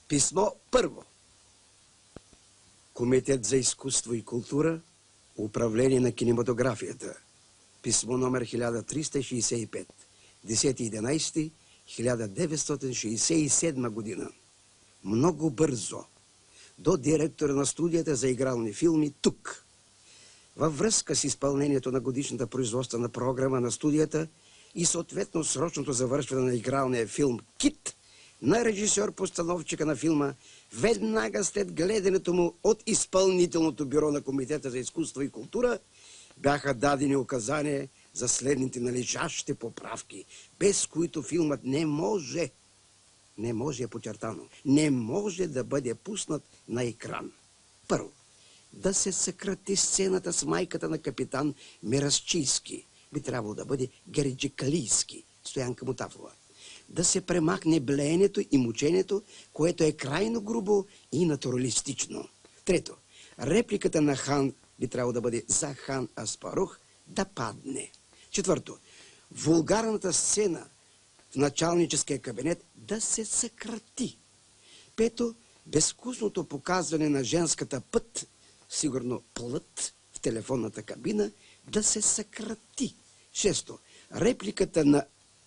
Писмо първо. Комитет за изкуство и култура, управление на кинематографията. Писмо номер 1365. 10.11.1967 година. Много бързо. До директора на студията за игрални филми тук. Във връзка с изпълнението на годишната производствена програма на студията и съответно срочното завършване на игралния филм «Кит» на режисьор-постановчика на филма, веднага след гледането му от изпълнителното бюро на Комитета за изкуство и култура, бяха дадени указания за следните належащи поправки, без които филмът не може е подчертано, не може да бъде пуснат на екран. Първо, да се съкрати сцената с майката на капитан Мерасчийски. Би трябвало да бъде Гереджикалийски, Стоянка Мутафова. Да се премахне блеенето и мучението, което е крайно грубо и натуралистично. Трето, репликата на хан би трябвало да бъде за хан Аспарух да падне. Четвърто, вулгарната сцена в началническия кабинет да се съкрати. Пето, безвкусното показване на женската път, сигурно плът, в телефонната кабина, да се съкрати. Шесто, репликата на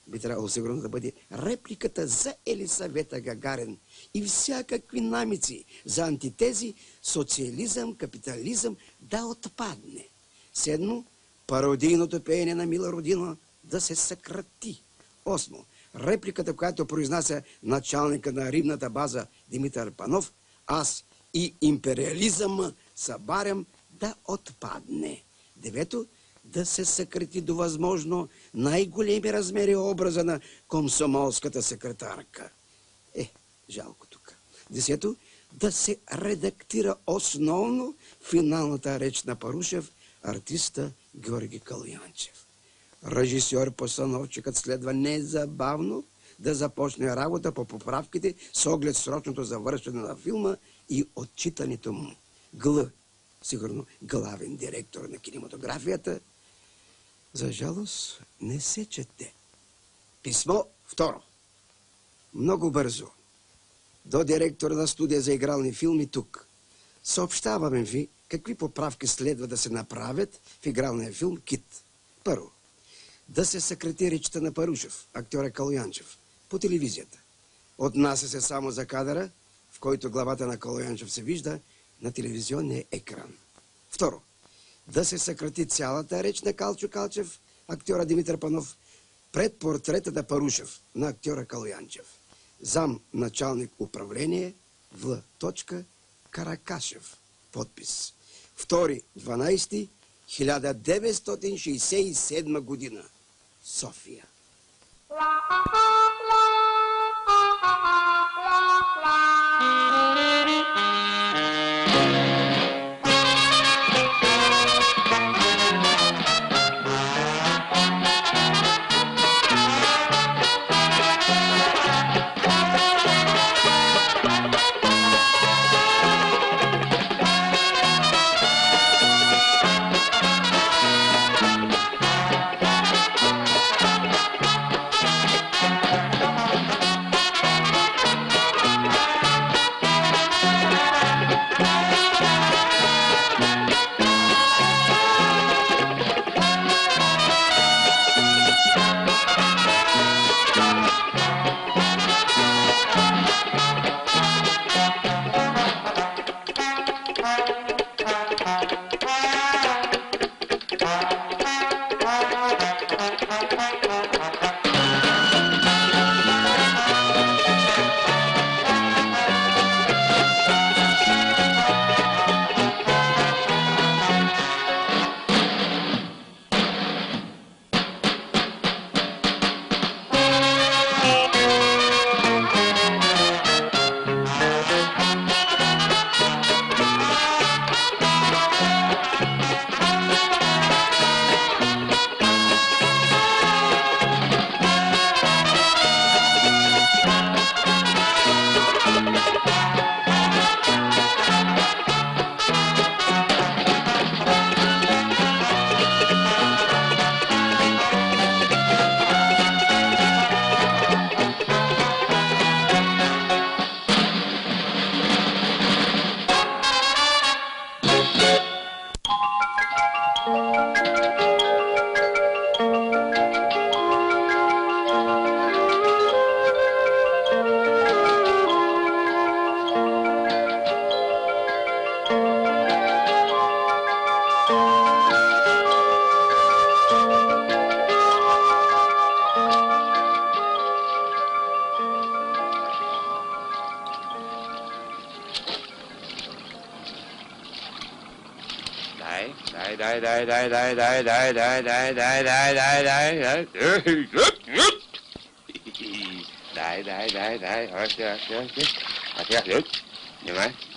би трябвало сигурно да бъде репликата за Елисавета Гагарин и всякакви намици за антитези, социализъм, капитализъм да отпадне. Седмо, пародийното пеене на Мила Родина да се съкрати. Осмо, репликата, която произнася началника на рибната база Димитър Панов, аз и империализъм събарям да отпадне. Девето, да се съкрати до възможно най-големи размери образа на комсомолската секретарка. Жалко тук. Десето, да се редактира основно финалната реч на Парушев, артиста Георги Калуянчев. Режисьор-постановчикът следва незабавно да започне работа по поправките с оглед срочното завършване на филма и отчитането му. Сигурно главен директор на кинематографията, за жалост не се чете. Писмо второ. Много бързо. До директора на студия за игрални филми тук. Съобщаваме ви какви поправки следва да се направят в игралния филм «Кит». Първо, да се съкрати речта на Парушев, актьора Калуянчев, по телевизията. Отнася се само за кадъра, в който главата на Калуянчев се вижда на телевизионния екран. Второ, да се съкрати цялата реч на Калчо Калчев, актьора Димитър Панов, пред портрета на Парушев, на актьора Калуянчев. Зам началник управление В. Каракашев. Подпис. 2.12.1967 година. София.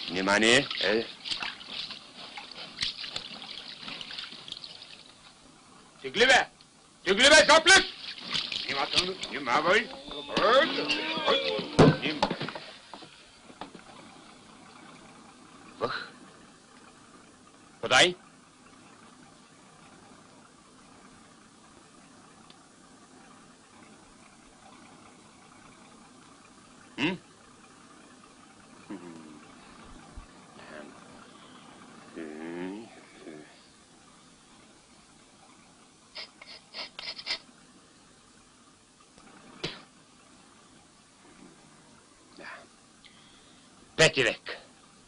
Внимание. Тегливе! Тегливе, заплет! Внимателно, внимавай. Вах. Подай. Пети век.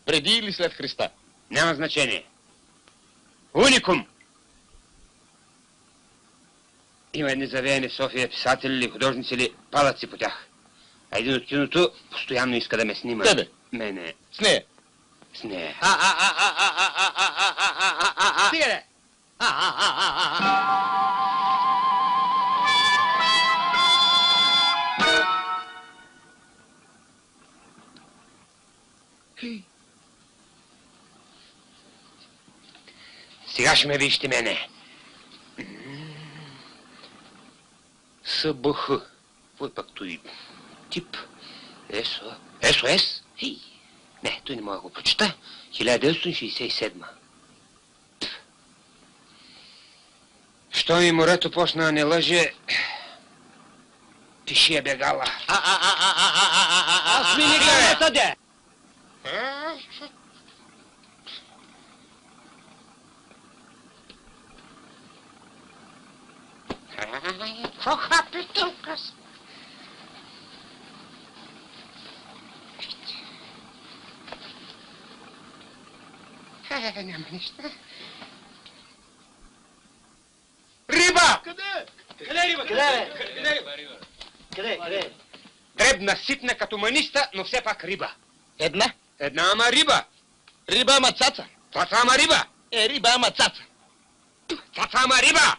Преди или след Христа? Няма значение. Уникум! Има едни завеяни в София писатели или художници или палаци по тях. А един от киното постоянно иска да ме снима. Тебе? Мене. С нея? С нея. Стига де! Сега ще ме вижте мене. СБХ. Кой пък той тип? СОС? Не, той не мога да го прочита. 1967. Що ми морето почна да не лъже, пиши я бегала. Аз ми не гледата, де! Прохапителкас. Няма нищо. Риба! Къде? Къде риба? Къде? Къде? Дребна, ситна като маниста, но все пак риба. Една? Една ама риба. Риба ама цаца. Цаца ама риба. Риба ама цаца. Цаца ама риба.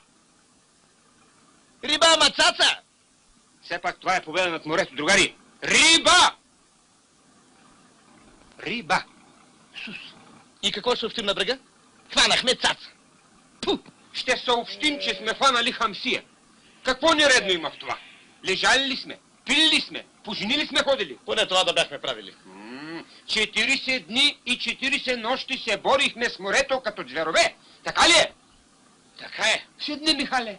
Риба ама цаца. Все пак това е победа над морето, другари. Риба! Риба. Сус. И какво ще съобщим на брега? Хванахме цаца. Пу! Ще съобщим, че сме хванали хамсия. Какво нередно има в това? Лежали ли сме? Пили ли сме? Пожени ли сме ходили? Поне това да бяхме правили. 40 дни и 40 нощи се борихме с морето като зверове. Така ли е? Така е. Седни, Михале.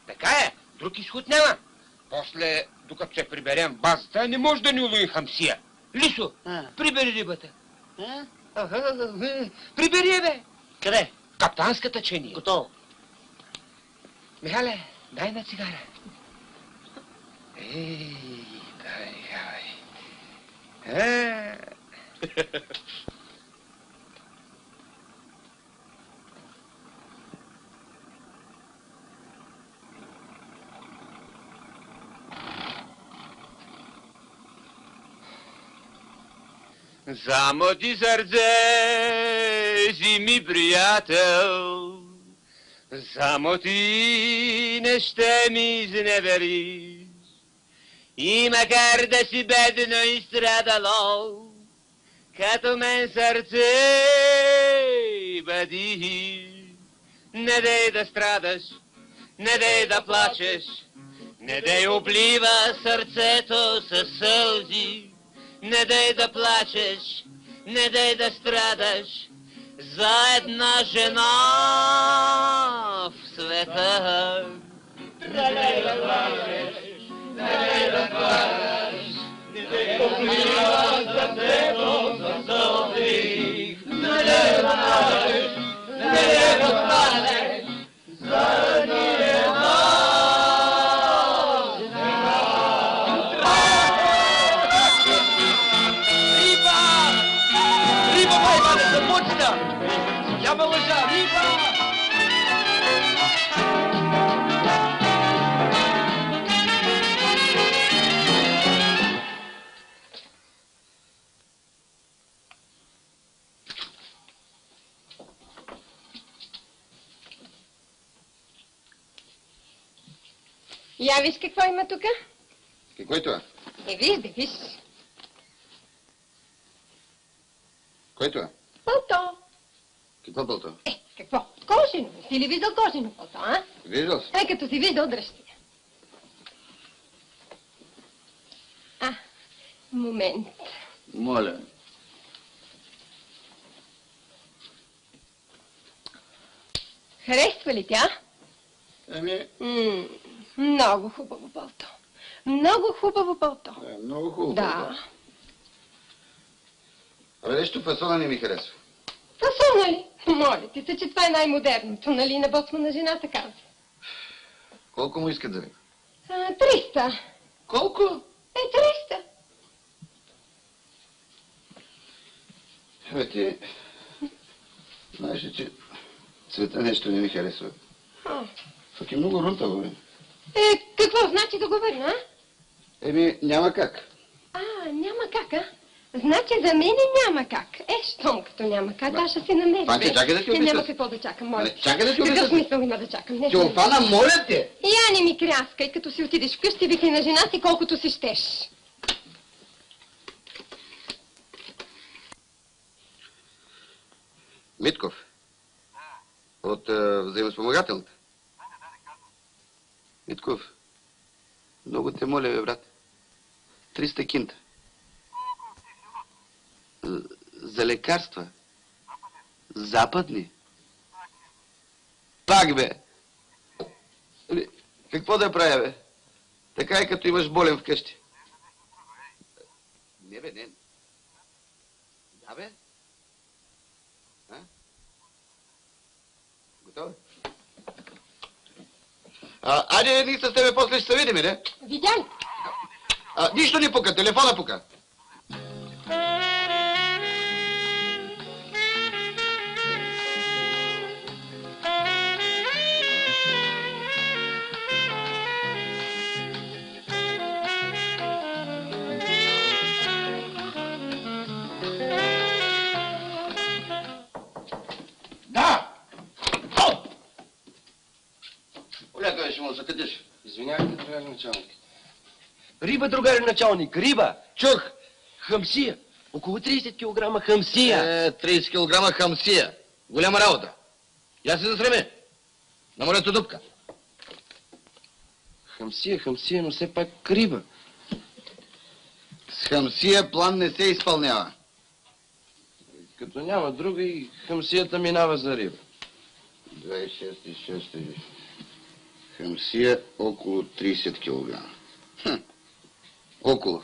Така е. Друг изход няма. После, докато се приберем в базата, не може да ни улови хамсия. Лисо, прибери рибата. Прибери я, бе. Къде? Каптанската чения. Готово. Михале, дай на цигара. Дай. Само ти сърце си ми приятел, само ти не ще ми изневериш. И макар да си бедно и страдало, като мен сърце бъди. Не дей да страдаш, не дей да плачеш, не дей облива сърцето със сълзи. Не дей да плачеш, не дей да страдаш за една жена в света. Не дей да плачеш, не дей да страдаш, не дей да облива сърцето със сълзи. Не дей да плачеш, не дей да страдаш за една жена. Я бы лежал, риба! Я виж какво има тук. Какво е това? Виж. Кое е това? Пълто. Какво пълто? Какво? Кожено. Си ли виждал кожено пълто, а? Виждал съм. Като си виждал, дръжте. Момент. Моля. Харесва ли тя? Много хубаво пълто. Много хубаво пълто. Много хубаво. Да. Абе, нещо фасона не ми харесва. Фасона ли? Моля ти се, че това е най-модерното, нали? На боцман на жената казва. Колко му искат за ви? 300. Колко? 300. Абе, ти... Знаеш ли, че цвета нещо не ми харесва? Пък е много рунтаво, бе. Какво значи да го върна, а? Няма как. Няма как, а? Значи за мене няма как. Щом като няма как, аз ще се намеря. Панче, чакай да ти обясня. Няма какво да чакам, моля. Чакай да ти обясня. Какъв смисъл има да чакам? Теофана, моля те! Я не ми кряскай, като си отидеш вкъщи, викай на жена си колкото си щеш. Митков. От взаимоспомагателната. Митков. Много те моля, бе, брат. 300 кинта. За лекарства. Западни. Пак, бе. Какво да правя, бе? Така е, като имаш болен вкъщи. Не, бе, не. Да, бе. Готово? Айде, ние с тебе после ще се видим, не? Видя ли? Нищо не пука, телефона пука. Извинявайте, другар началник. Риба, другар началник, риба! Чух! Хамсия! Около 30 кг хамсия! 30 кг хамсия. Голяма работа. Я се засреми. На морето дупка. Хамсия, но все пак риба. С хамсия план не се изпълнява. Като няма друга и хамсията минава за риба. 26 и 6. Хамсия около 30 кг. Около.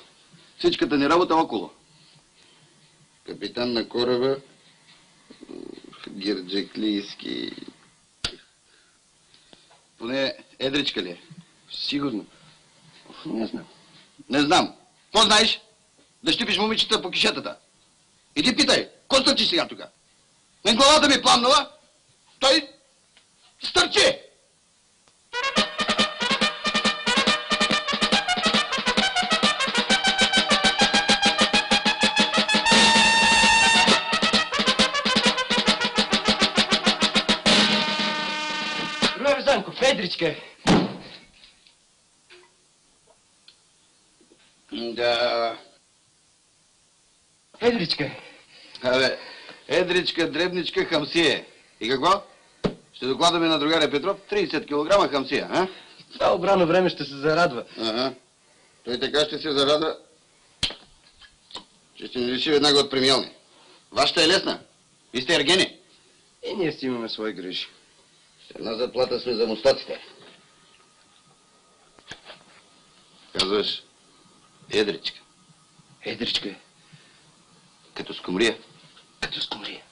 Всичката ни работа около. Капитан на кораба Герджеклийски. Поне едричка ли е? Сигурно. Не знам. Не знам. Какво знаеш? Да щипиш момичета по кишетата. Иди питай. Ко стърчи сега тук? Мен главата ми пламнала. Той стърчи! Занков, едричка. Да. Едричка. Абе, едричка, дребничка, хамсия. И какво? Ще докладваме на другаря Петров 30 кг хамсия, а? Това обрано време ще се зарадва. Ага. Той така ще се зарадва, че ще ни лиши веднага от премиални. Вашата е лесна. Ви сте ергени. И ние си имаме свои грижи. Една заплата сме за мустаците. Казваш едричка. Едричка е. Като скумрия. Като скумрия.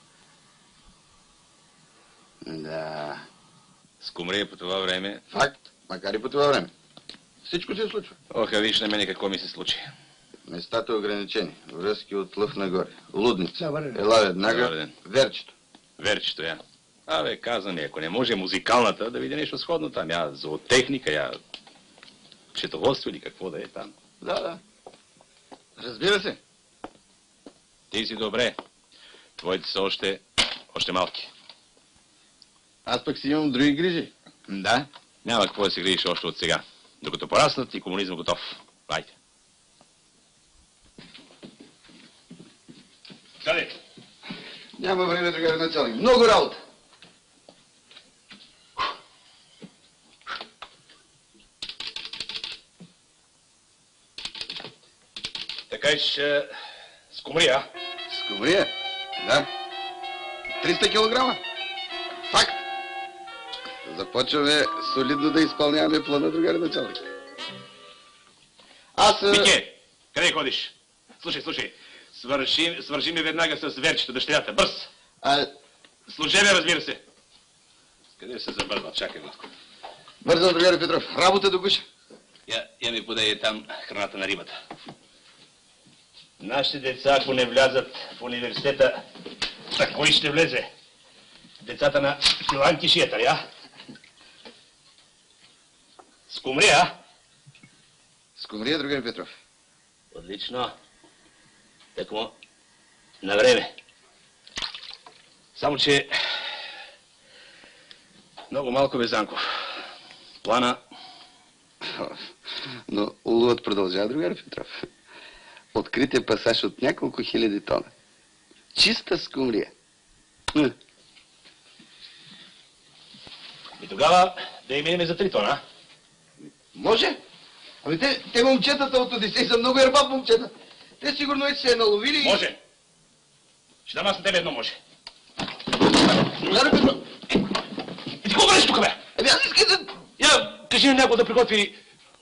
Да. Скумрия по това време. Факт, макар и по това време. Всичко се случва. Оха, виж на мене какво ми се случи. Местата ограничени. Връзки от лъв нагоре. Лудница. Добър ден. Ела веднага. Добър ден. Верчето. Верчето, я. Абе, каза ми, ако не може музикалната, да види нещо сходно там. Я зоотехника, я счетоводство или какво да е там. Да. Разбира се. Ти си добре. Твоите са още малки. Аз пък си имам други грижи. Да? Няма какво да се грижиш още от сега. Докато пораснат и комунизъм готов. Айде. Къде? Няма време, другари началник. Много работа. Така ще скумрия. Скумрия? Да. 300 килограма. Факт. Започваме солидно да изпълняваме плана, другари началник. Вике, къде ходиш? Слушай. Свържи ми веднага с Верчето, дъщерята. Бърз! Служебе, разбира се. Къде се забързва? Чакай малко. Бързам, другари Петров. Работа до гуша. Я ми подай там храната на рибата. Нашите деца, ако не влязат в университета, так кой ще влезе? Децата на Иван Кишиета, я? Скумрия? Скумрия, другари Петров. Отлично. Такмо на време. Само, че много малко бе, Занков. Плана... Но уловът продължава, другари Петров. Открит е пасаж от няколко хиляди тона. Чиста скумрия. И тогава да им минем за 3 тона. Може? Ами те момчетата от Одисей са много ербаб момчета. Те сигурно и се е наловили. Може. Ще дам аз на тебе едно може. Другари Петров. И ти какво правиш тук, бе? Ами аз искам да... Я кажи на някой да приготви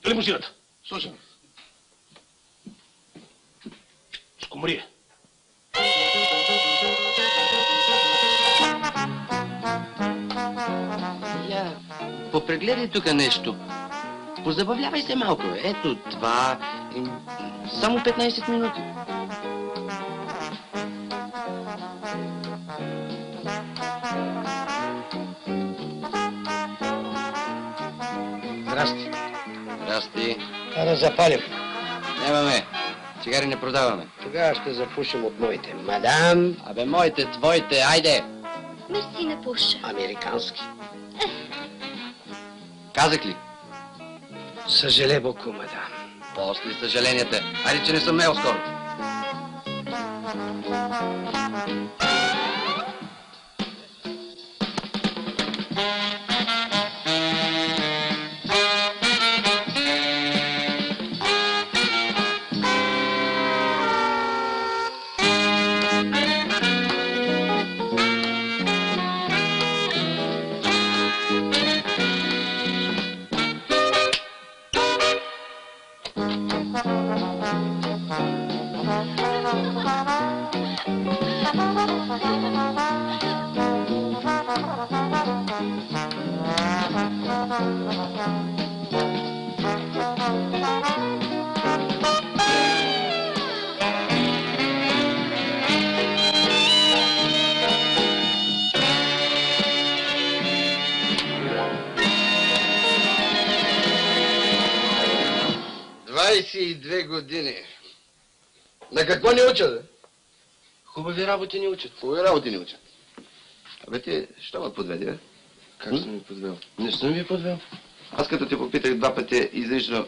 лимузината. Слушам. Скумрия. Я попрегледай тук нещо. Позабавлявай се малко. Ето това... Само 15 минути. Здрасти. Здрасти. Да запалим. Нямаме. Цигари не продаваме. Тогава ще запушим от моите. Мадам. Абе, моите, твоите, айде. Мерси не пуша. Американски. Казах ли? Съжале боку, мадам. После съжаленията. Айде, че не съм мел скоро. Години. На какво ни учат, бе? Хубави работи ни учат. Хубави работи ни учат. Абе ти, що ме подведи, бе? Как съм ви подвел? Не съм ви подвел. Аз като те попитах 2 пъти изрично,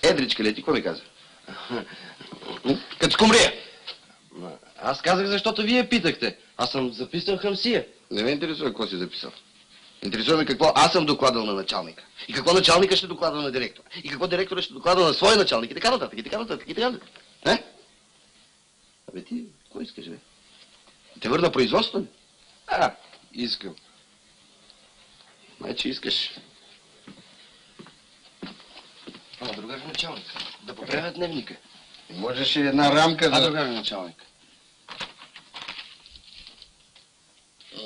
едричка ли ти, какво ми каза? Като скумрия! Аз казах, защото вие питахте. Аз съм записал Хамсия. Не ме интересува какво си записал. Интересува ме какво аз съм докладал на началника. И какво началника ще докладва на директора. И какво директора ще докладва на своя началник. И така нататък, и така нататък, и така нататък. Не? Абе ти, какво искаш, бе? Те върна производство ли? Искам. Май, че искаш. Другар началник. Да поправя дневника. И можеш и една рамка за... Другар началник.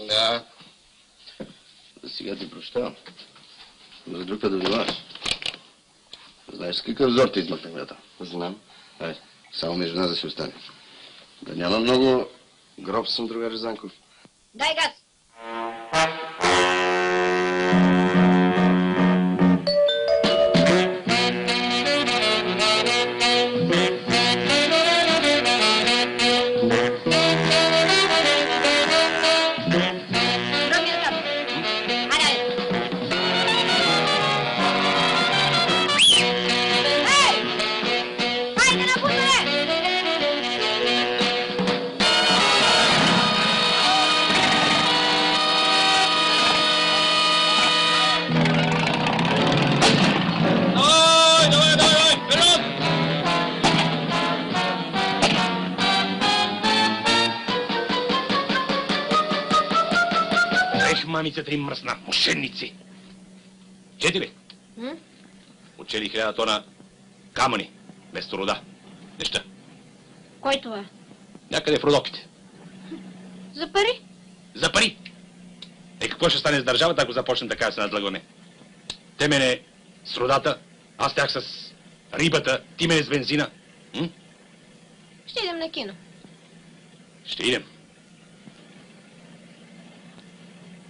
Да. Сега ти прощавам. Но за друг път да внимаваш. Знаеш с какъв взор те измъкнах, брата? Знам. Ай, само между нас да си остане. Да няма много... Гроб съм, другар Занков. Дай газ! мамицата им мръсна. Мошенници. Чети ли? Учели 1000 тона камъни, вместо рода. Неща. Кой това? Някъде в Родопите. За пари? За пари. Какво ще стане с държавата, ако започне така да се надлъгваме? Те мене с родата, аз тях с рибата, ти мене с бензина. Ще идем на кино. Ще идем.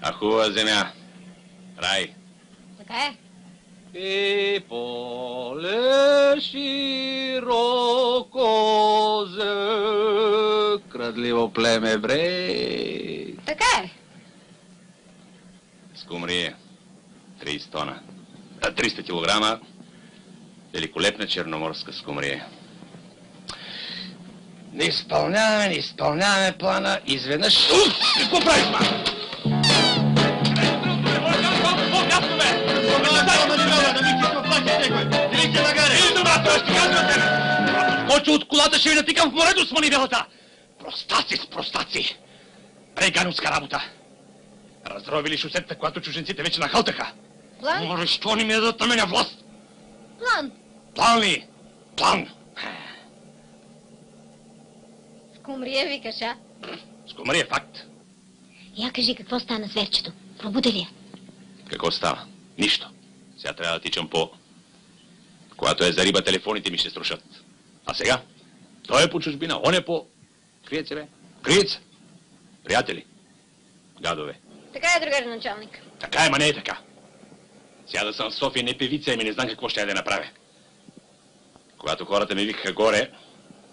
А хубава земя. Рай. Така е. И поле широко за крадливо племе бре. Така е. Скумрие. 30 тона. 300 килограма. Великолепна черноморска скумрие. Не изпълняваме плана. Изведнъж... Какво правиш, ма? Скочи от колата, ще ви натикам в морето с манивелата! Простаци! Регановска работа. Разровили шосетата, когато чужденците вече нахълтаха. План? Може, що не ми дадат на меня власт? План. План ли? План. Скумрия викаш, а? Скумрия е факт. Я кажи какво стана с Верчето. Пробуде ли я? Какво става? Нищо. Сега трябва да тичам по... Когато е за риба, телефоните ми ще струшат. А сега? Той е по чужбина, он е по... Крият се, бе. Крият се. Приятели. Гадове. Така е, другар началник. Така е, ма не е така. Сега да съм в София не певица, ами не знам какво ще я да направя. Когато хората ми викаха горе,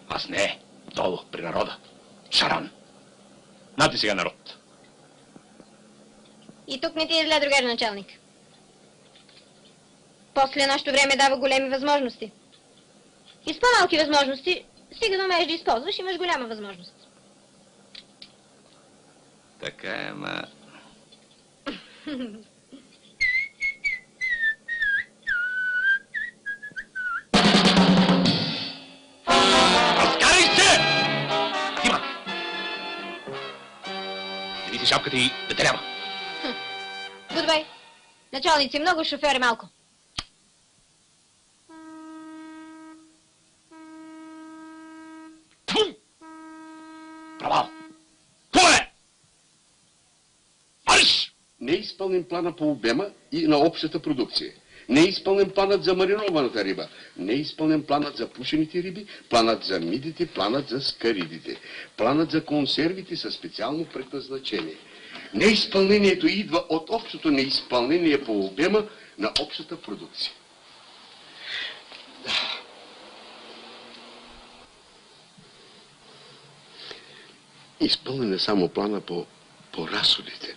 аз не, долу, при народа. Шаран. Нати сега народ. И тук не ти е зле, другар началник. После нашето време дава големи възможности. И с по-малки възможности, стига да умееш да използваш, имаш голяма възможност. Така е, ма... Разкарай се! Тима! Дели си шапката и да те няма. Гудбай. Началници много, шофьори малко. Провал! Поле! Марш! Не е изпълнен плана по обема и на общата продукция. Не е изпълнен планът за маринованата риба. Не е изпълнен планът за пушените риби, планът за мидите, планът за скаридите. Планът за консервите със специално предназначение. Неизпълнението идва от общото неизпълнение по обема на общата продукция. Изпълнен е само плана по разходите.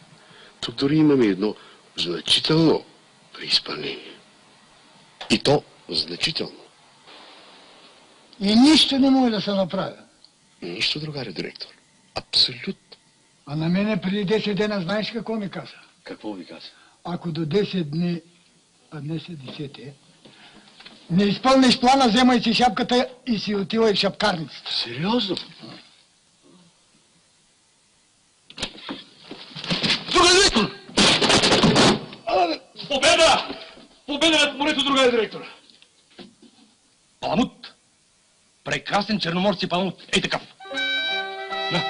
Тук дори имаме едно значително преизпълнение. И то значително. И нищо не може да се направи. Нищо, другаре директор. Абсолютно. А на мене преди 10 дена знаеш какво ми каза? Какво ви каза? Ако до 10 дни, а днес е 10, не изпълниш плана, вземай си шапката и си отивай в шапкарницата. Сериозно? Победа! Победа над морето, другая директор! Паламут! Прекрасен черноморски паламут. Ей такъв. На.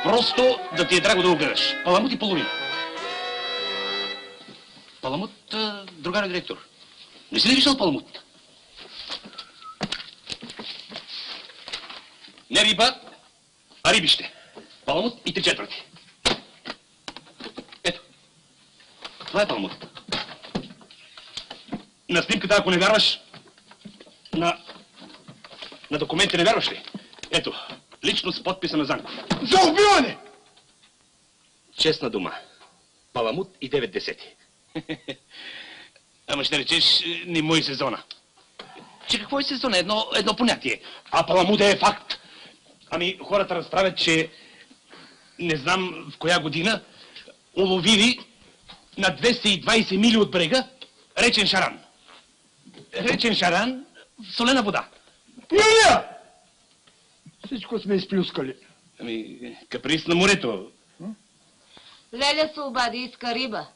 Просто да ти е драго да го гледаш. Паламут и половина. Паламут, другая директор. Не си ли виждал паламут? Не риба, а рибище. Паламут и 3/4. Ето. Това е паламут. На снимката, ако не вярваш, на документите не вярваш ли? Ето, лично с подписа на Занков. За убиване! Честна дума. Паламут и 9/10. Ама ще речеш, не му е сезона. Че какво е сезона? Едно понятие. А паламут е факт. Ами хората разправят, че не знам в коя година уловили на 220 мили от брега речен шаран. Речен шаран в солена вода. Илия! Всичко сме изплюскали. Ами, каприз на морето. Леля се обади, иска риба.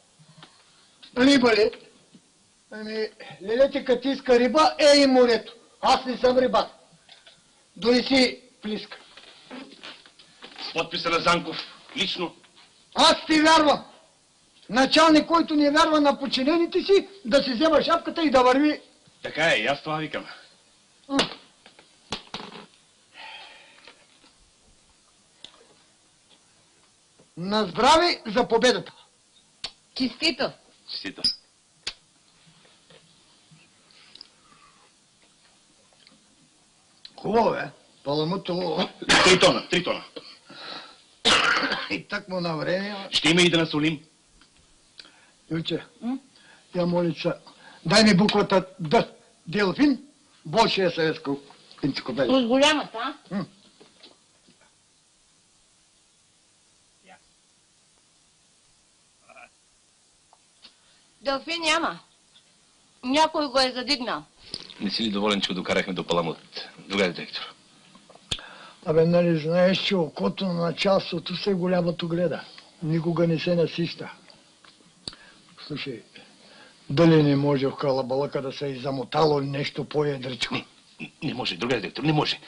Риба ли? Ами, лелете като иска риба, и морето. Аз не съм рибак. Донеси плиска. С подписа на Занков, лично. Аз ти вярвам. Началник, който не вярва на подчинените си, да си взема шапката и да върви. Така е, и аз това викам. На здраве за победата. Честито. Честито. Хубаво е. Паламуто. 3 тона. И так му на време. Ще има и да насолим. Юлче, я молица, дай ми буквата Д. Делфин, Большия съветска енциклопедия. С голямата, а? Делфин няма. Някой го е задигнал. Не си ли доволен, че го докарахме до Паламут? Другари, директор. Абе, нали знаеш, че окото на началството се голямото гледа. Никога не се насища. Слушай, дали не може в калабалъка да се е замотало нещо по-едричко? Не може, другари, директор, не може.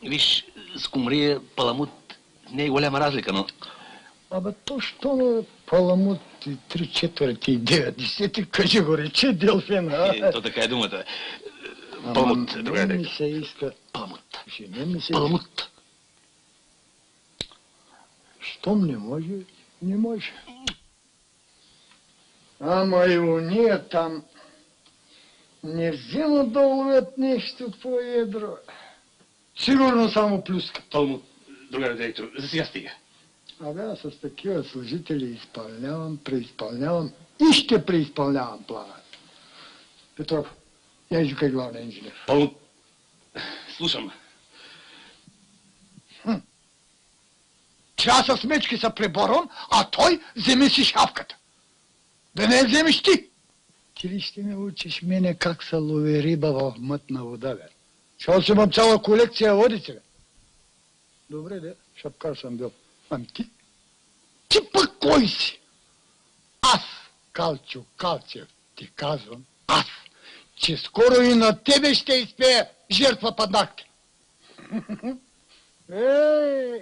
Виж, с Кумрия Паламут не е голяма разлика, но... Абе, то що на Паламут и 3/4 и 9/10, кажи го, рече Делфин, а? То така е думата. Паламут, другари, не директор. ми се иска... Паламут. Не ми се... Паламут. Щом не може, не може. Ама и уния там не вземат да ловят нещо по-едро. Сигурно само плюска. Паламут, другари, директор, за сега стига. Абе, аз с такива служители изпълнявам, преизпълнявам и ще преизпълнявам плана. Петров, я извикай главния инженер. Паламут, слушам. Че аз с мечки се преборвам, а той вземе си шапката. Да не я вземеш ти. Ти ли ще ме учиш мене как се лови риба в мътна вода, бе? Че аз имам цяла колекция водици, бе. Добре, де, шапкар съм бил. Ами ти пък кой си? Аз, Калчо Калчев, ти казвам, аз, че скоро и на тебе ще изпея жертва под ногти. Ей!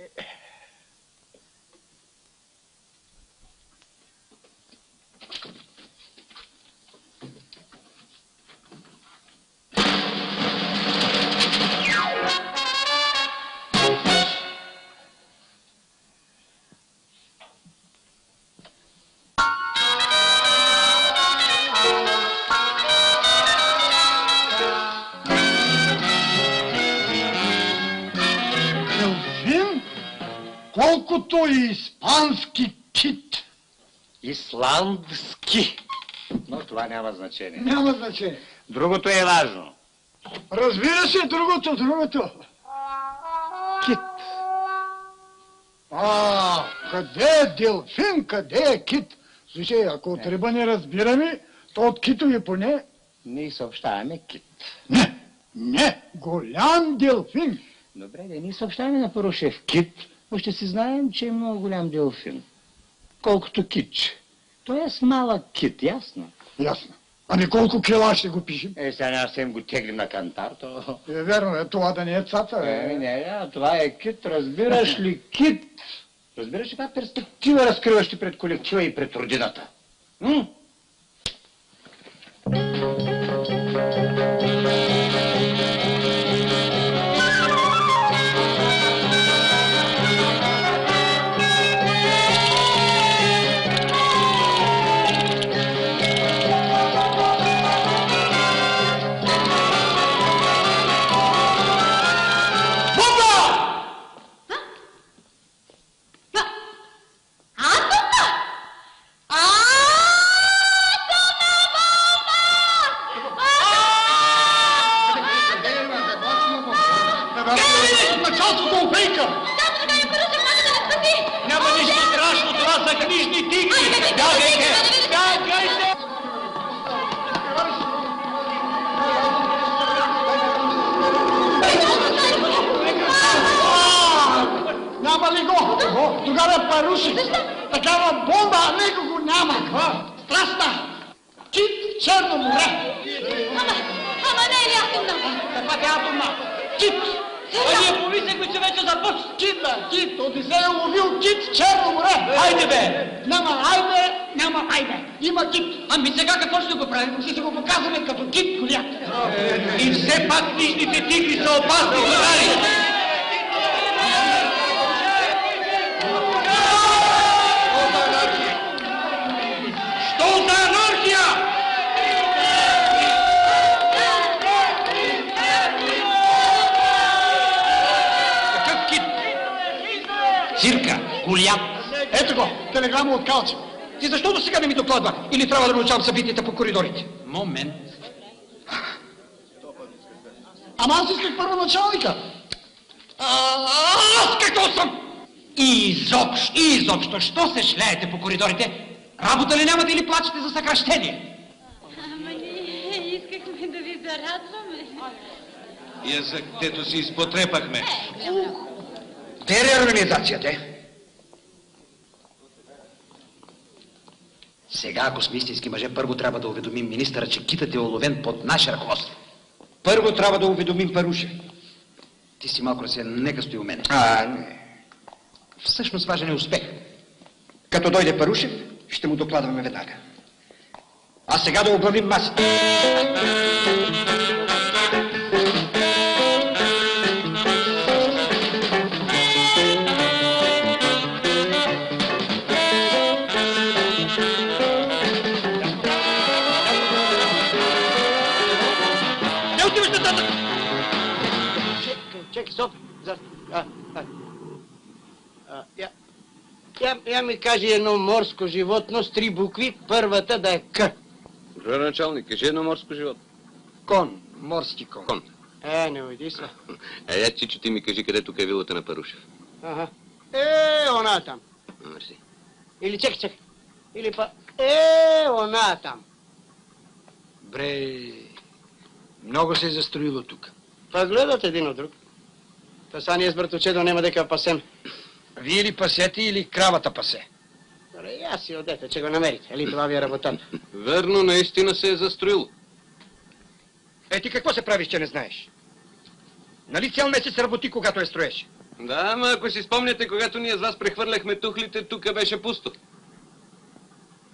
Колкото и испански кит. Исландски. Но това няма значение. Няма значение. Другото е важно. Разбира се, другото. Кит. Къде е делфин, къде е кит? Слушай, ако от риба не разбираме, то от китови поне... Ние съобщаваме кит. Не, голям делфин. Добре, да ние съобщаваме на Порушев кит, но ще си знаем, че е много голям делфин. Колкото китче. Тоест малък кит, ясно? Ясно. Ами колко кила ще го пишем? Сега няма да го теглим на кантар, то... Верно, това да не е цаца. Не, това е кит, разбираш ли, кит? Разбираш ли каква перспектива разкриваш ти пред колектива и пред родината? такава бомба, а него го няма. Страшна! Кит в Черно море. Ама не е ли атомна? Каква те атомна? Кит! А ние помислихме, че вече започва. Кит, бе, кит. Одисея ловил кит в Черно море. Хайде, бе! Няма хайде, няма хайде. Има кит. Ами сега какво ще го правим? Ще се го показваме като кит Голиат. И все пак нижните тигри са опасни, государи! Що за анархия? Какъв кит? Цирка, Голиат. Ето го, телеграма от Калчев. Ти защо до сега не ми докладва? Или трябва да научавам събитията по коридорите? Момент. Ама аз исках първоначалника. Аз какво съм? Изобщо, що се шляете по коридорите? Работа ли нямате или плачете за съкращение? Ама ние искахме да ви зарадваме. Язък, дето си изпотрепахме. Те е реорганизацията. Сега, ако сме истински мъже, първо трябва да уведомим министъра, че китът е уловен под наше ръководство. Първо трябва да уведомим Парушев. Ти си малко се, нека стои у мене. Не. Всъщност важен е успех. Като дойде Парушев, ще му докладваме веднага. А сега да оглавим масата. Чекай, стоп. Я ми кажи едно морско животно с 3 букви, първата да е К. Добре, началник, кажи едно морско животно. Кон, морски кон. Кон. Не уйди се. Я, Чичо, ти ми кажи къде тук е вилата на Парушев. Ага. Она там. Мерси. Или чекай. Или па, она там. Бре, много се е застроило тук. Па гледат един от друг. Та са ние с братовчето няма дека пасем. Вие ли пасете или кравата пасе? Добре, аз си одете, че го намерите. Ели това ви е работата. Верно, наистина се е застроило. Ти какво се правиш, че не знаеш? Нали цял месец работи, когато я строеш? Да, ама ако си спомняте, когато ние с вас прехвърляхме тухлите, тук беше пусто.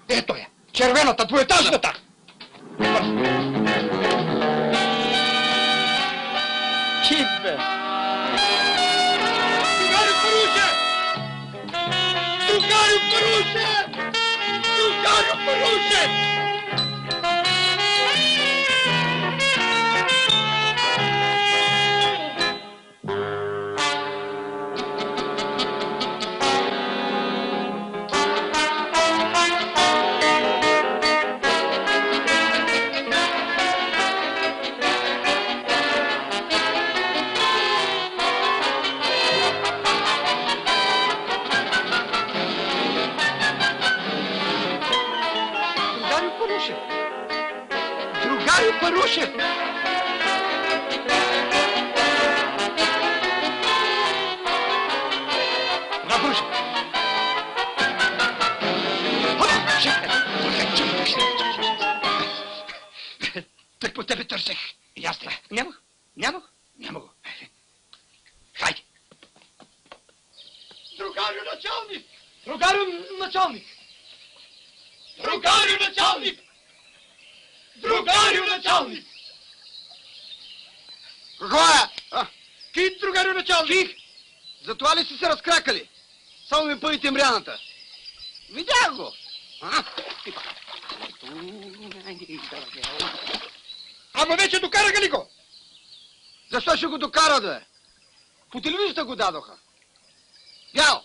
Ето я! Червената, двуетажната! Кит, бе! Другарю Паруше! Другарю Паруше! Другарю Паруше! Парушев! Парушев! Так по тебе търсех. Ясно. Няма го. Хайде. Другарю началник! Другарю началник! Другарю началник! Другарю началник! Какво е? Кит, другарю началник! Кит! Затова ли си се разкракали? Само ми пъйте мряната. Видях го! Ама вече докараха ли го? Защо ще го докарат, бе? По телевизията го дадоха. Ял!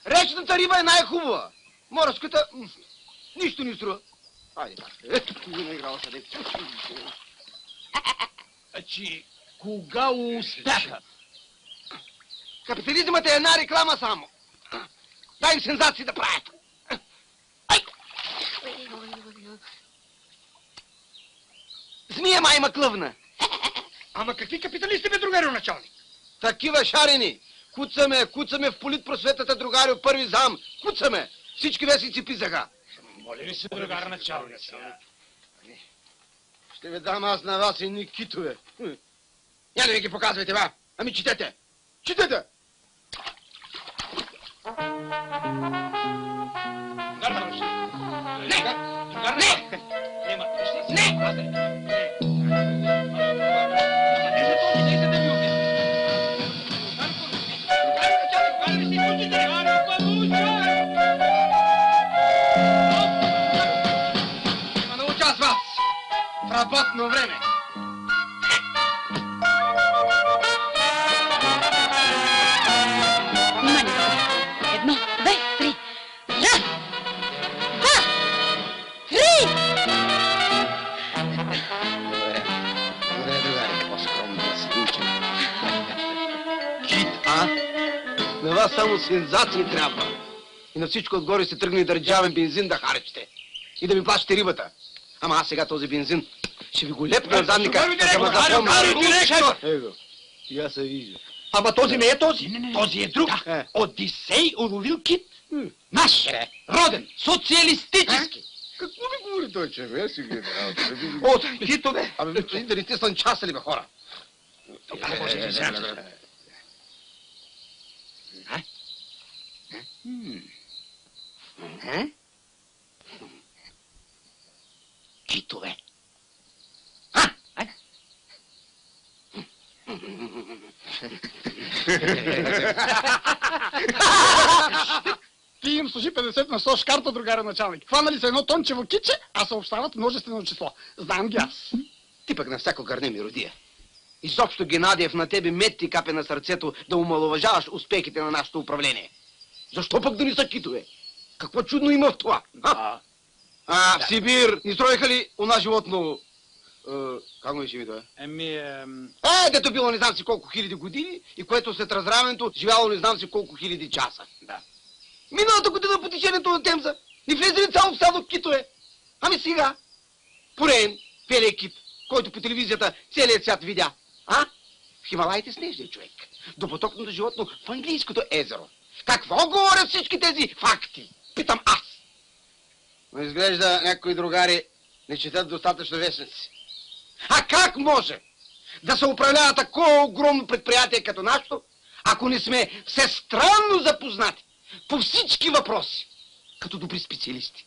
Речната риба е най-хубава. Морската... нищо не струва. Хайде, ето, не играла се дека. Значи, кога успяха? Капитализмът е една реклама само. Дай им сензации да правят. Змия майма клъвна. Ама какви капиталисти, бе, другарю началник? Такива шарени, Куцаме в политпросветата, другарио, първи зам. Куцаме. Всички вестници писаха. Моля ви се, другар началник. Ще ви дам аз на вас едни китове. Я да ви ги показвайте, ба. Ами четете. Четете! Има науча аз вас в работно време. Едно, две, три. Раз, два, три! Добре, другари, по-скромно да се учим. Кит, а? На вас само сензации трябва. И на всичко отгоре се тръгне държавен бензин да харчите. И да ми плащате рибата. Ама аз сега този бензин ще ви го лепна на задника. Его. И аз се вижда. Ама този не е този. Този е друг. Одисей уловил кит. Наш. Роден. Социалистически. Какво ми говори той човек? От китове. Абе, да не сте слънчасали, бе, хора. Китове. Ти им служи 50 на 100 шкарта, другаря началник. Хванали са едно тончево киче, а съобщават множествено число. Знам ги аз. Ти пък на всяко гърне ми родия. Изобщо, Генадиев, на тебе мед ти капе на сърцето да омаловажаваш успехите на нашето управление. Защо пък да не са китове? Какво чудно има в това? В Сибир ни строиха ли она животно? Как му беше ми това? Дето било не знам си колко хиляди години и което след разравенето живяло не знам си колко хиляди часа. Да. Миналата година по течението на Темза ни влезе ли цяло стадо китове? Ами сега, Порен, белия кит, който по телевизията целият свят видя. В Хималаите снежния човек. До потокното животно в английското езеро. Какво говорят всички тези факти? Питам аз. Но изглежда някои другари не четат достатъчно вестници. А как може да се управлява такова огромно предприятие като нашето, ако не сме всестранно запознати по всички въпроси, като добри специалисти?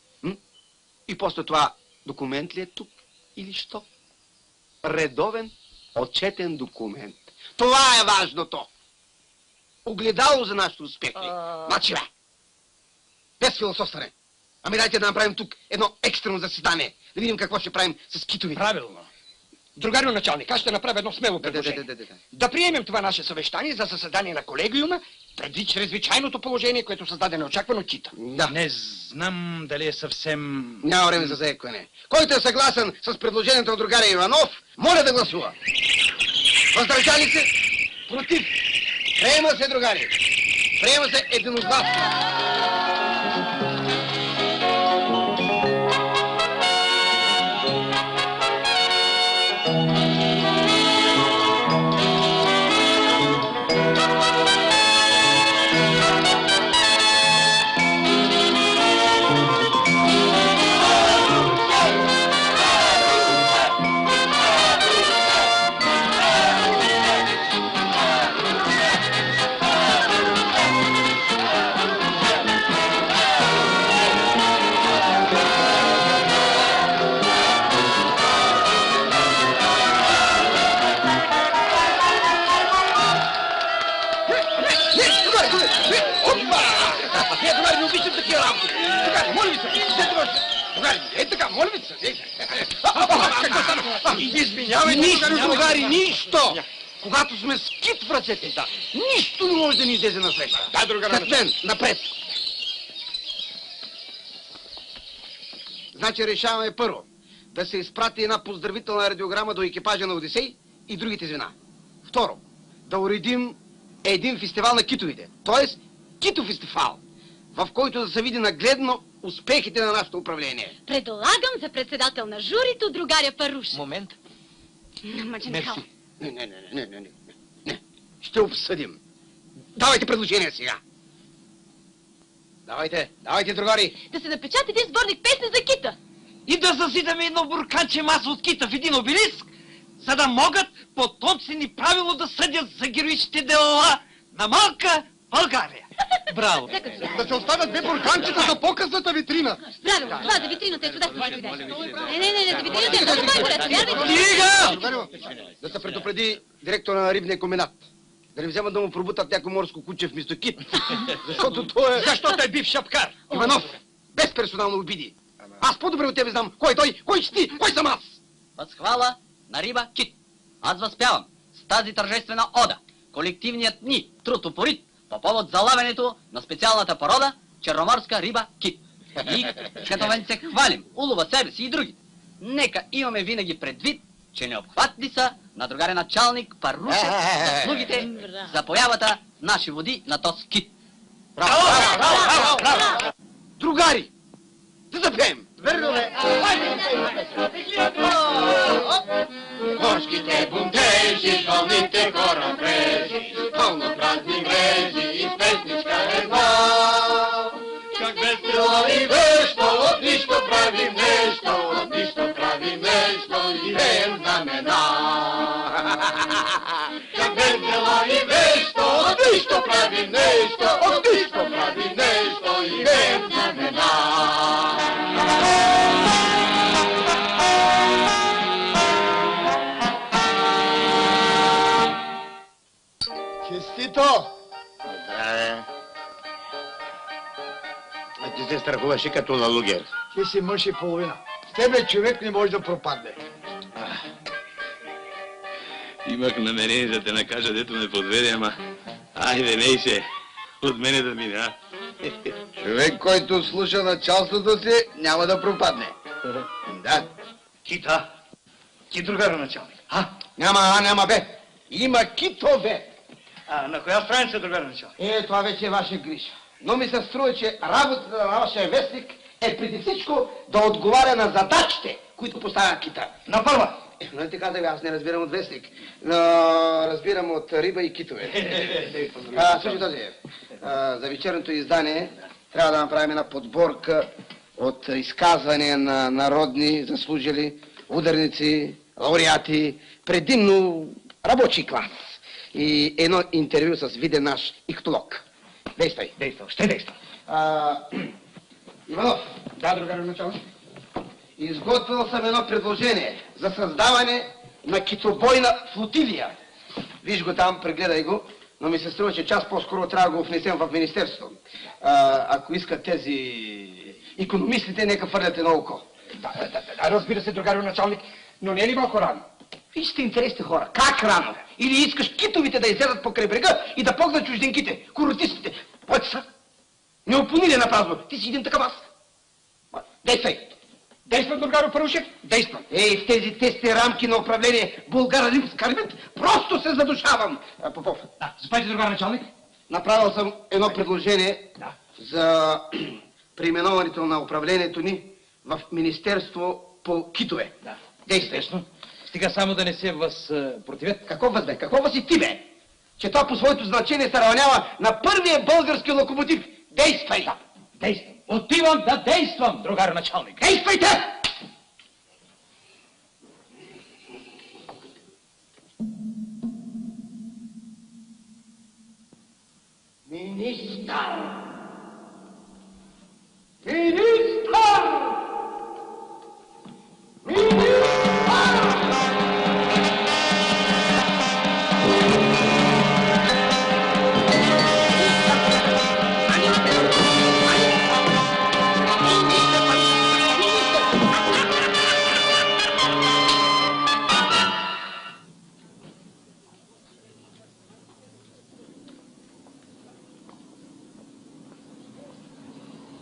И после това, документ ли е тук или що? Редовен отчетен документ. Това е важното. Огледало за нашите успехи. Значи, бе, без философстване. Ами дайте да направим тук едно екстрено заседание. Да видим какво ще правим с китовите. Правилно. Другарио началник, аз ще направя едно смело предложение. Да приемем това наше съвещание за заседание на колегиума, преди чрезвичайното положение, което създаде неочаквано кита. Да. Не знам дали е съвсем... Няма време за заекване. Който е съгласен с предложението на другаря Иванов, моля да гласува. Въздържали се? Против? Приема се, другари. Приема се единогласно. Нищо, другари, нищо! Когато сме с кит в ръцете, нищо не може да ни излезе на среща. Да, другари. След мен, напред! Значи решаваме първо да се изпрати една поздравителна радиограма до екипажа на Одисей и другите звена. Второ, да уредим един фестивал на китовите, т.е. китофестивал, в който да се види нагледно успехите на нашето управление. Предлагам за председател на журито другаря Паруш. Момент. Маченкал. Не. Ще обсъдим. Давайте предложение сега. Давайте, другари. Да се напечата един сборник песни за кита. И да зазидаме едно бурканче маса от кита в един обелиск, за да могат потомци ни правилно да съдят за героичните дела на малка България. Браво! Да се оставят две бурканчета за показната витрина. Правилно, това за витрината е чудесно. Не, за витрината е много по-добре. Стига! Да се предупреди директора на рибния комбинат. Да не вземат да му пробутат някой морско куче вместо кит. Защото той е... Защото е бив шапкар. Иванов, без персонално обиди. Аз по-добре от тебе знам кой е той, кой си ти, кой съм аз. Възхвала на риба кит. Аз възпявам с тази тържествена ода колективният ни труд упорит по повод залавянето на специалната порода черноморска риба кит. И като мен се хвалим, улова себе си и други, нека имаме винаги предвид, че необхватни са на другаря началник Парушев заслугите за появата наши води на този кит. Браво! Другари, да запеем! Верно ли? Морските бунтежи, пълните корабрежи, пълно празни мрежи и с песничка една. Как весело и вещо, от нищо правим нещо, от нищо правим нещо и веем знамена. Как весело и вещо, от нищо правим нещо, от нищо правим нещо и веем знамена. Честито! Здраве. А ти се страхуваш и като на лугер. Ти си мъж и половина. С тебе човек не може да пропадне. Имах намерение да те накажа, дето ме подведе, ама... Айде, ней се. От мене да мине, а? Човек, който слуша началството си, няма да пропадне. Да. Кита, ти другар началник, а? Няма, бе. Има китове. На коя страница е другар началник? Това вече е ваша грижа. Но ми се струва, че работата на вашия вестник е преди всичко да отговаря на задачите, които поставя кита. На първа. Нали така да ви, аз не разбирам от вестник, но разбирам от риба и китове. Слушай този, за вечерното издание трябва да направим една подборка от изказвания на народни заслужили, ударници, лауреати, предимно рабочий клас. И едно интервю с виден наш ихтолог. Действай. Ще действам. Иванов. Да, другар началник. Изготвил съм едно предложение за създаване на китобойна флотилия. Виж го там, прегледай го, но ми се струва, че час по-скоро трябва да го внесем в министерството. Ако искат тези икономистите, нека фърлят едно око. Да, разбира се, другарю началник, но не е ли малко рано? Вие сте интересни хора. Как рано? Или искаш китовите да излезат покрай брега и да погнат чужденките, коротистите? Пойте са. Не опони ли на празно? Ти си един такъв аз. Действай. Действам, другарю Парушев, действам. В тези тесни рамки на управление Българ-Лимс Карбет просто се задушавам. Попов. Да, заповядайте, другар началник. Направил съм едно предложение за преименуването на управлението ни в Министерство по китове. Да. Действай. Стига само да не се възпротивят. Какво възбе? Какво възи ти, бе? Че това по своето значение се равнява на първия български локомотив. Действай! Да, действам. Отивам да действам, другар началник. Действайте! Министър!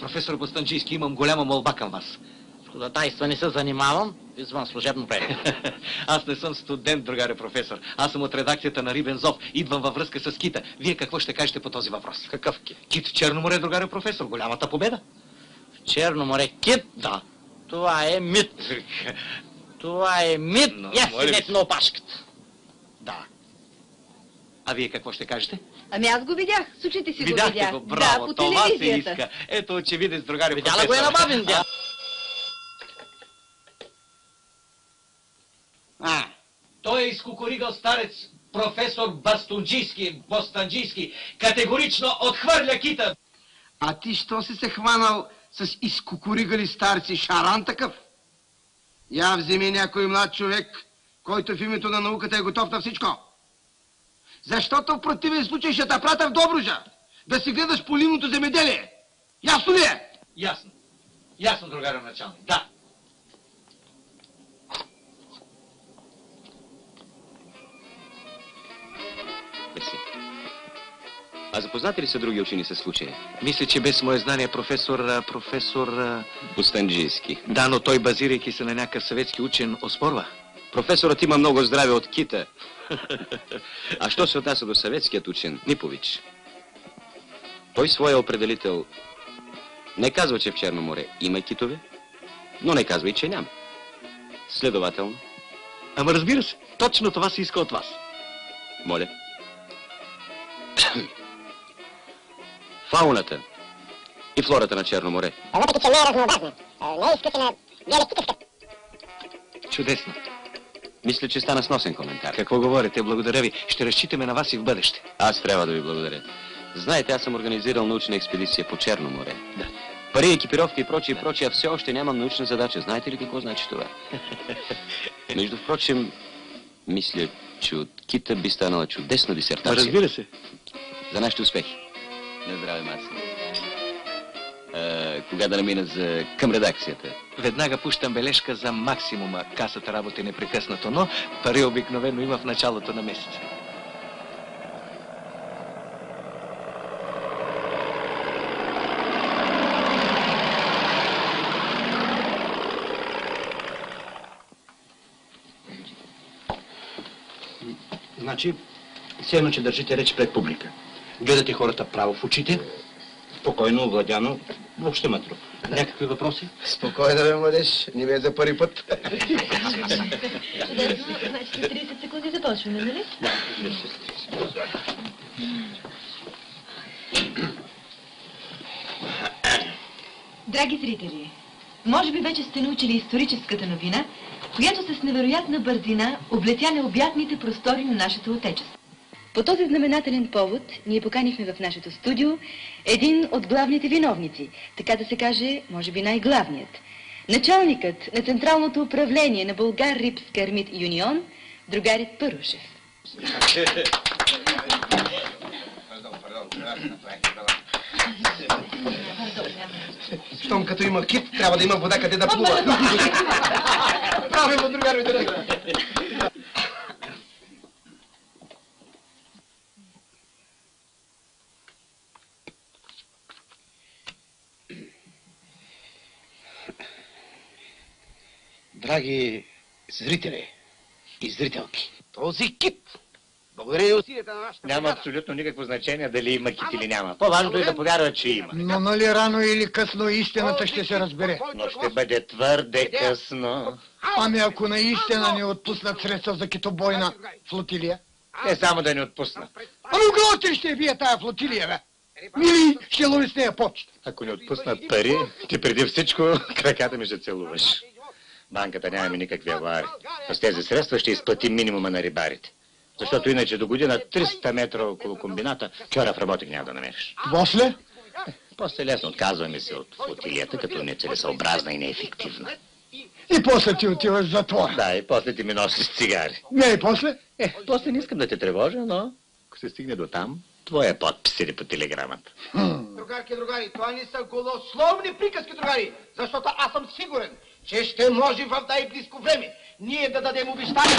Професор Бостанджийски, имам голяма молба към вас. С ходатайства не се занимавам, извън служебно време. Аз не съм студент, другаре професор. Аз съм от редакцията на Рибен зов. Идвам във връзка с кита. Вие какво ще кажете по този въпрос? Какъв кит? Кит в Черно море, другаре професор. Голямата победа. В Черно море кит? Да. Това е мит. Това е мит. Я си на опашката. Да. А вие какво ще кажете? Ами аз го видях, с очите си Видяхте го видях. го, браво, да, по това се телевизията. иска. Ето очевидец, другари, Видяла го е на бабин дяд. Той е изкукуригал старец, професор Бостанджийски, категорично отхвърля кита. А ти що си се хванал с изкукуригали старци, шаран такъв? Я вземи някой млад човек, който в името на науката е готов на всичко. Защото в противен случай ще те пратя в Добруджа, да си гледаш поливното земеделие. Ясно ли е? Ясно. Ясно, другаря началник. Да. Мерси. А запознати ли са други учени със случая? Мисля, че без мое знание професор... Бостанджийски. Да, но той, базирайки се на някакъв съветски учен, оспорва. Професорът има много здраве от кита. А що се отнася до съветският учен, Нипович? Той своя определител не казва, че в Черно море има китове, но не казва и, че няма. Следователно. Ама разбира се, точно това се иска от вас. Моля. Фауната и флората на Черно море. Въпреки, че не е разнообразна, не е изкъсена диалектическа. Чудесно. Мисля, че стана сносен коментар. Какво говорите? Благодаря ви. Ще разчитаме на вас и в бъдеще. Аз трябва да ви благодаря. Знаете, аз съм организирал научна експедиция по Черно море. Да. Пари, екипировки и прочие, а все още нямам научна задача. Знаете ли какво значи това? Между впрочем, мисля, че от кита би станала чудесна дисертация. Разбира се. За нашите успехи. На здраве, Марси. Кога да намина към редакцията? Веднага пущам бележка за максимума. Касата работи непрекъснато, но пари обикновено има в началото на месеца. Значи, все едно, че държите реч пред публика. Гледате хората право в очите, спокойно, овладяно, въобще мътро. Някакви въпроси? Спокойно, бе, младеж. Не ме е за първи път. Чудесно. Значи след 30 секунди започваме, нали? Да. Драги зрители, може би вече сте научили историческата новина, която с невероятна бързина облетя необятните простори на нашето отечество. По този знаменателен повод ние поканихме в нашето студио един от главните виновници, така да се каже, може би най-главният. Началникът на Централното управление на Българ Рибска Армит Юнион, другарят Парушев. Щом като има кит, трябва да има вода къде да плува. Правилно, другари, директор. Драги зрители и зрителки, Този кит, благодарение на усилията на нашата... Няма абсолютно никакво значение дали има кит или няма. По-важното е да повярват, че има. Но нали рано или късно истината ще се разбере? Но ще бъде твърде късно. Ами ако наистина ни отпуснат средства за китобойна флотилия? Не само да ни отпуснат. Ами главата ли ще бие тая флотилия, бе? Или ще лови с нея почта? Ако ни отпуснат пари, ти преди всичко краката ми ще целуваш. Банката нямаме никакви авари. С тези средства ще изплатим минимума на рибарите. Защото иначе до година 300 метра около комбината чорав работник няма да намериш. После? После лесно отказваме се от флотилията, като нецелесъобразна и неефективна. И после ти отиваш в затвора. Да, и после ти ми носиш цигари. Не, и после? После не искам да те тревожа, но ако се стигне до там, твоя подпис или по телеграмата. Другарки, другари, това не са голословни приказки, другари, защото аз съм сигурен, че ще може в най-близко време ние да дадем обещание.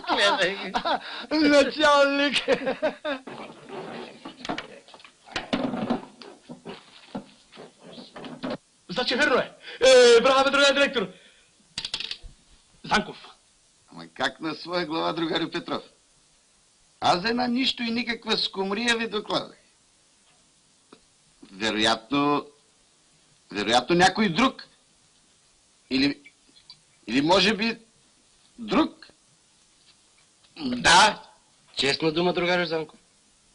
Гледай. Началник. Значи верно е. Браво, другия директор. Занков. Ама как на своя глава, другарю Петров? Аз за една нищо и никаква скумрия ви докладах. Вероятно някой друг. Или може би друг Да, честна дума, другарю Занко.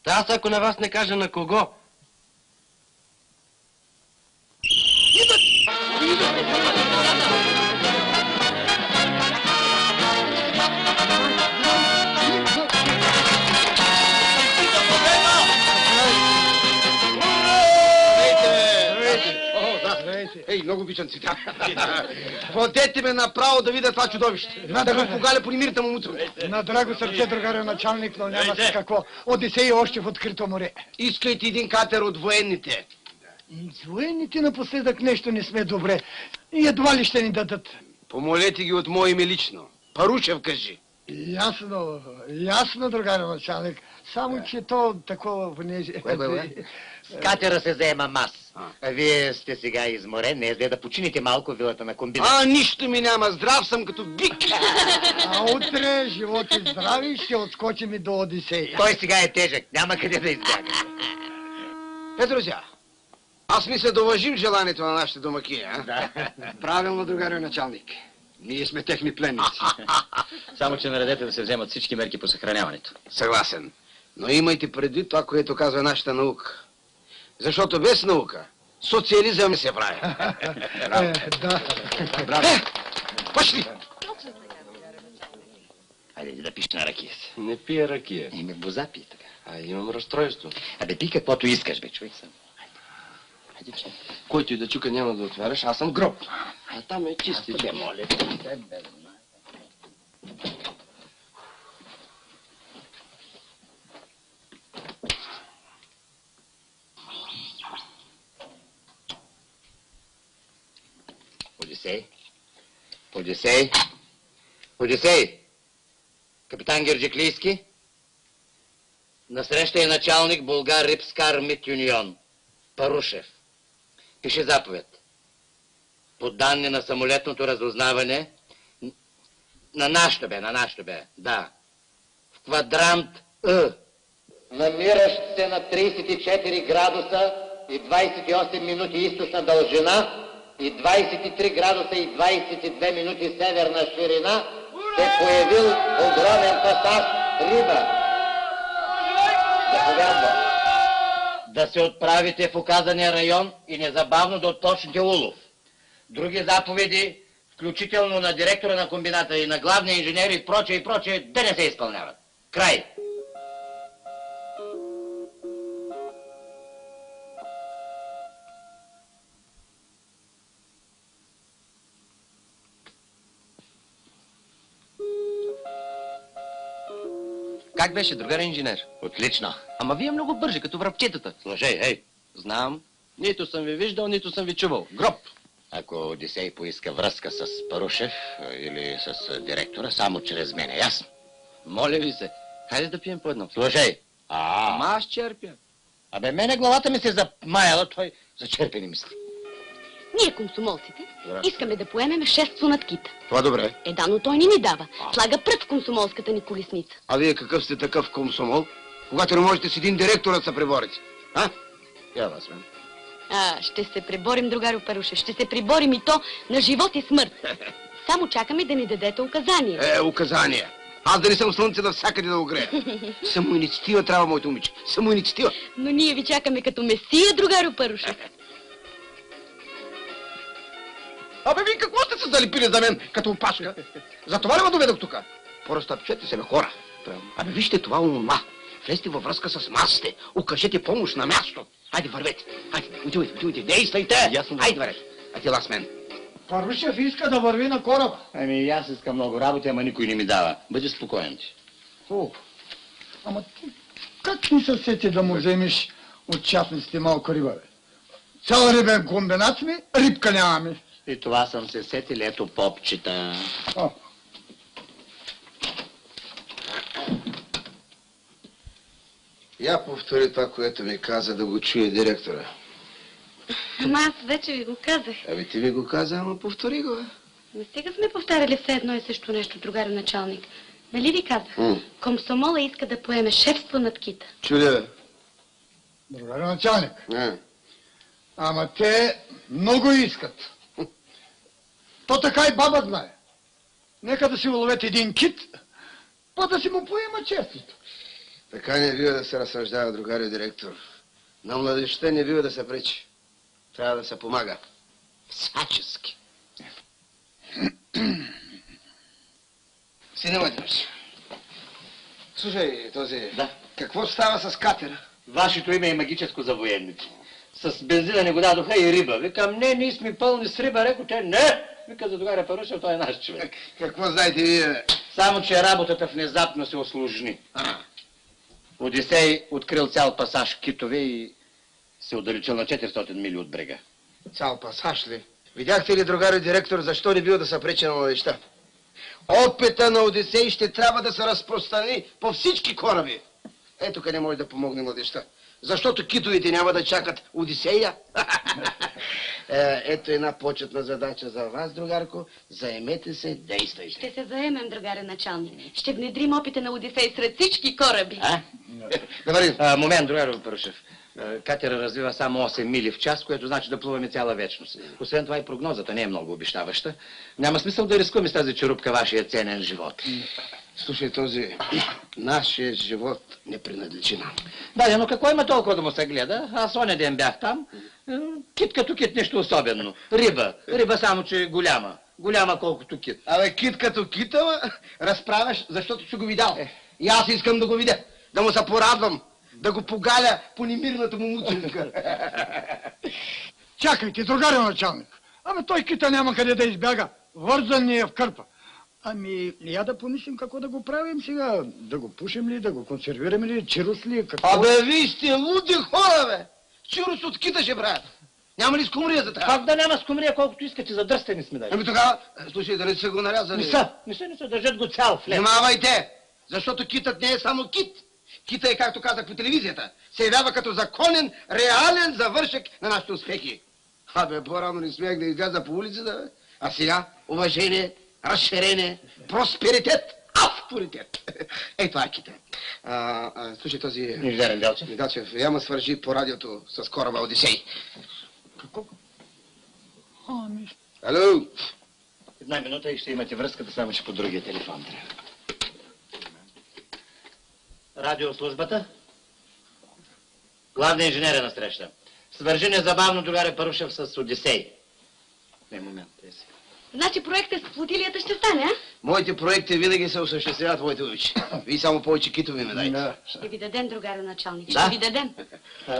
Та аз ако на вас не кажа на кого... Ей, много обичам цвета. Водете ме направо да видя това чудовище. Да го погаля по немирите му муцове. На драго сърце, другарю началник, но няма се какво. Одисей още в открито море. Искайте един катер от военните. С военните напоследък нещо не сме добре. И едва ли ще ни дадат. Помолете ги от мое име лично. Парушев кажи. Ясно, ясно, другарю началник. Само, че то такова... С катера се заемам аз. А вие сте сега изморен, не е зле да почините малко вилата на комбината. Нищо ми няма, здрав съм като бик. А утре, живот и здрави, ще отскочим и до Одисей. Той сега е тежък, няма къде да избяга. Друзья, аз мисля да уважим желанието на нашите домакини, а? Да. Правилно, другарю началник. Ние сме техни пленници. Само, че наредете да се вземат всички мерки по съхраняването. Съгласен. Но имайте предвид това, което казва нашата наука. Защото без наука социализъм се прави. Браво. Пошли! Хайде да пиш на ракия си. Не пия ракия. Ме боза пи така. Имам разстройство. Пи каквото искаш, бе, човек съм. Хайде, че. Който и да чука няма да отваряш, аз съм гроб. А там е чистичко. Моля, Одисей! Капитан Герджиклийски? Насреща е началник Булгар Рипскар Мит Юнион. Парушев. Пише заповед. По данни на самолетното разузнаване, на нашето бе, да. В квадрант Ъ. Намиращ се на 34 градуса и 28 минути източна дължина и 23 градуса и 22 минути северна ширина, се появил огромен пасаж риба. Заповядвам да се отправите в указания район и незабавно да отпочнете улов. Други заповеди, включително на директора на комбината и на главния инженер и прочее, да не се изпълняват. Край! Как беше, другар инженер? Отлично. Ама вие много бърже, като връбчетата. Слушай, ей. Знам. Нито съм ви виждал, нито съм ви чувал. Гроб! Ако Одисей поиска връзка с Парушев или с директора, само чрез мене, ясно? Моля ви се, хайде да пием по едно. Слушай. Ама аз черпя. Мене главата ми се замаяла, той за черпени мисли. Ние, комсомолците, искаме да поемем шефство над кита. Това добре. Да, но той не ни дава. Слага прът в комсомолската ни колесница. А вие какъв сте такъв комсомол, когато не можете с един директор да се преборите? Я вас, мен. Ще се преборим, другарю Парушев. Ще се преборим и то на живот и смърт. Само чакаме да ни дадете указания. Указания. Аз да не съм слънце навсякъде да огрея. Самоинициатива трябва, моето момиче. Самоинициатива. Но ние ви чакаме като месия, другарю Парушев. Вие какво сте се залепили за мен като опашка? Затова ли ме доведох тук? Поразтъпчете се, хора. Вижте това ума. Влезте във връзка с масите. Окажете помощ на място. Хайде, вървете. Хайде, отивайте. Действайте. Хайде, вървете. Ела с мен. Парушев иска да върви на кораба. И аз искам много работа, ама никой не ми дава. Бъди спокоен ти. Ама ти как ни се сети да му вземеш от частниците малко риба, бе? Цял рибен комбинат ми, рибка нямаме. И това съм се сетил, ето попчета. Я повтори това, което ми каза, да го чуе директора. Ама аз вече ви го казах. Ти ми го каза, ама повтори го, Не стига сме повтаряли все едно и също нещо, другарю началник. Нали ви казах? Комсомола иска да поеме шефство над кита. Чули, бе? Другарю началник. Ама те много искат. То така и баба знае. Нека да си уловят един кит, па да си му поема честито. Така не бива да се разсъждава, другарю директор. На младежта не бива да се пречи. Трябва да се помага. Всячески. Сине Младимир, слушай, този... Да. Какво става с катера? Вашето име е магическо за военните. С бензина не го дадоха и риба. Викам, не, ние сме пълни с риба. Реко те, не! Вика, за другаря Парушев, той е наш човек. Какво знаете вие? Само, че работата внезапно се осложни. Одисей открил цял пасаж китове и се отдалечил на 400 мили от брега. Цял пасаж ли? Видяхте ли, другарю директор, защо не бива да се пречи на младежта? Опита на Одисей ще трябва да се разпространи по всички кораби. Ето къде може да помогне младежта. Защото китовите няма да чакат Одисея. Ето една почетна задача за вас, другарко. Заемете се, действайте. Ще се заемем, другаре началник. Ще внедрим опита на Одисей сред всички кораби. Момент, другаре Парушев. Катера развива само 8 мили в час, което значи да плуваме цяла вечност. Освен това и прогнозата не е много обещаваща. Няма смисъл да рискуваме с тази черупка вашия ценен живот. Слушай, този нашия живот не принадлежи нам. Да, но какво има толкова да му се гледа? Аз оня ден бях там. Кит като кит, нещо особено. Риба. Риба само, че голяма. Голяма колкото кит. Абе, кит като китава разправяш, защото си го видял. И аз искам да го видя. Да му се порадвам. Да го погаля по немирната му муцунка. Чакайте, другарю началник. Ами той кита няма къде да избяга. Вързан ни е в кърпа. Ами, я да помислим какво да го правим сега. Да го пушим ли, да го консервираме ли, чирус ли, какво? Абе, вие сте луди хора, бе! Чирус от кита ще правят. Няма ли скумрия за това? Как да няма скумрия, колкото искате, за дръстени сме дали. Ами тогава, слушай, да не са го нарязали. Не са, държат го цял в лев. Внимавайте, защото китът не е само кит. Кита е, както казах по телевизията, се явява като законен, реален завършек на нашите успехи. Абе, по-рано не смеях да изляза по улицата, бе. А сега уважение, разширение, просперитет, авторитет. Ей, това е кита. Слушай, този... Инженерен Делчев. Делчев, яма свържи по радиото с кораба Одисей. Какво? Алло? Една минута и ще имате връзката, само че по другия телефон трябва. Радиослужбата? Главният инженер е насреща. Свържи незабавно другаря Парушев с Одисей. Не, момент. Значи проектът с флотилията ще стане, а? Моите проекти винаги се осъществяват, моите очи. Вие само повече китови ме дайте. Ще ви дадем, другаря началник. Да? Ще ви дадем.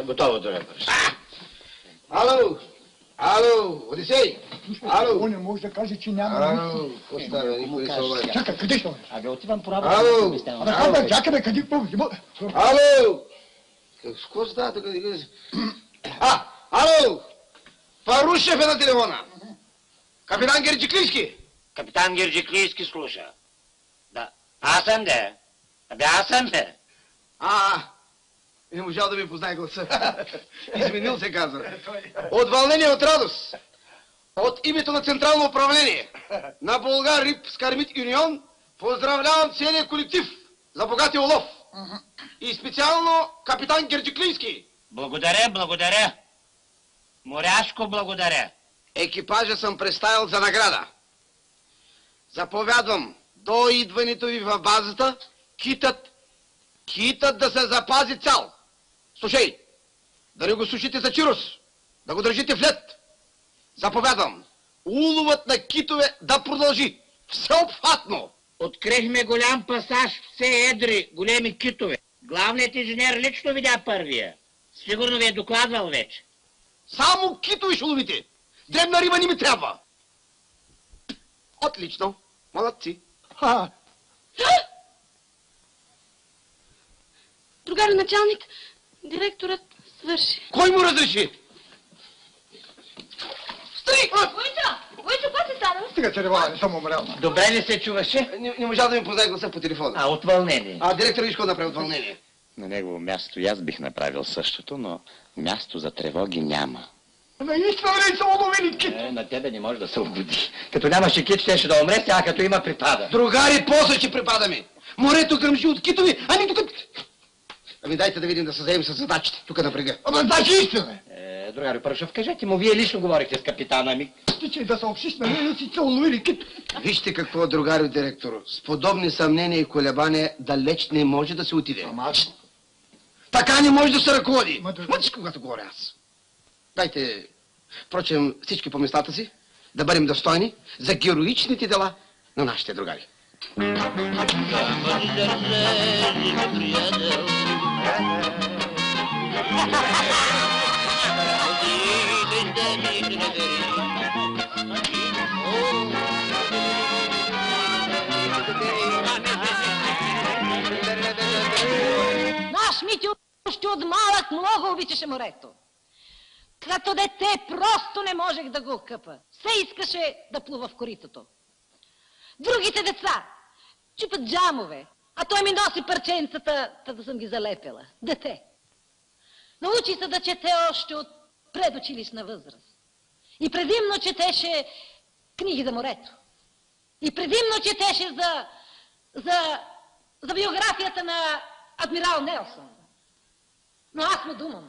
Готово, другаря Парушев. Ало! Ало! Одисей! Ало! Он не може да каже, че няма. Ало! Какво става? Никой не се обади. Чакай, къде ще? Абе, отивам по работа. Ало! Абе, чакай, бе, къде? Ало! Какво става тук? Ало! Парушев е на телефона. Капитан Герджиклийски. Капитан Герджиклийски слуша. Да. Аз съм де. Абе, аз съм де. Не можал да ми познае гласа. Изменил се, казва. От вълнение, от радост. От името на Централно управление на Болгар Риб Скармит Юнион поздравлявам целият колектив за богатия улов. И специално капитан Герджиклийски. Благодаря. Моряшко благодаря. Екипажа съм представил за награда. Заповядвам до идването ви в базата китът да се запази цял. Слушай, да не го сушите за чирус, да го държите в лед. Заповядвам, уловът на китове да продължи всеобхватно. Открихме голям пасаж, все едри, големи китове. Главният инженер лично видя първия. Сигурно ви е докладвал вече. Само китови ще ловите. Дребна риба не ми трябва. Отлично. Молодци. Другарю началник, директорът свърши. Кой му разреши? Стри! Войчо, какво се стана? Стига черевала, не съм умрял. Добре ли се чуваше? Не можа да ми познае гласа по телефона. От вълнение. Директор виж какво направи от вълнение. На негово място и аз бих направил същото, но място за тревоги няма. Наистина ли са уловили кит? На тебе не може да се угоди. Като нямаше кит, ще да умре, сега като има припада. Другари, после ще припадаме. Морето гръмжи от китови, ами тук... Ами дайте да видим да се заем с задачите, тук на брега. Значи истина. другарю Парушев, кажете му, вие лично говорихте с капитана ми. Стичай да съобщиш на мен, си целуили Кито. Вижте какво, другарю директор. С подобни съмнения и колебания далеч не може да се отиде. Така не може да се ръководи. Мъчиш, когато говоря аз. Дайте, впрочем, всички по местата си, да бъдем достойни за героичните дела на нашите другари. Наш Митю още от малък много обичаше морето. Като дете просто не можех да го къпа. Все искаше да плува в коритото. Другите деца чупат джамове, а той ми носи парченцата, да съм ги залепила. Дете. Научи се да чете още от предучилищна възраст. И предимно четеше книги за морето. И предимно четеше за биографията на адмирал Нелсън. Но аз му думам.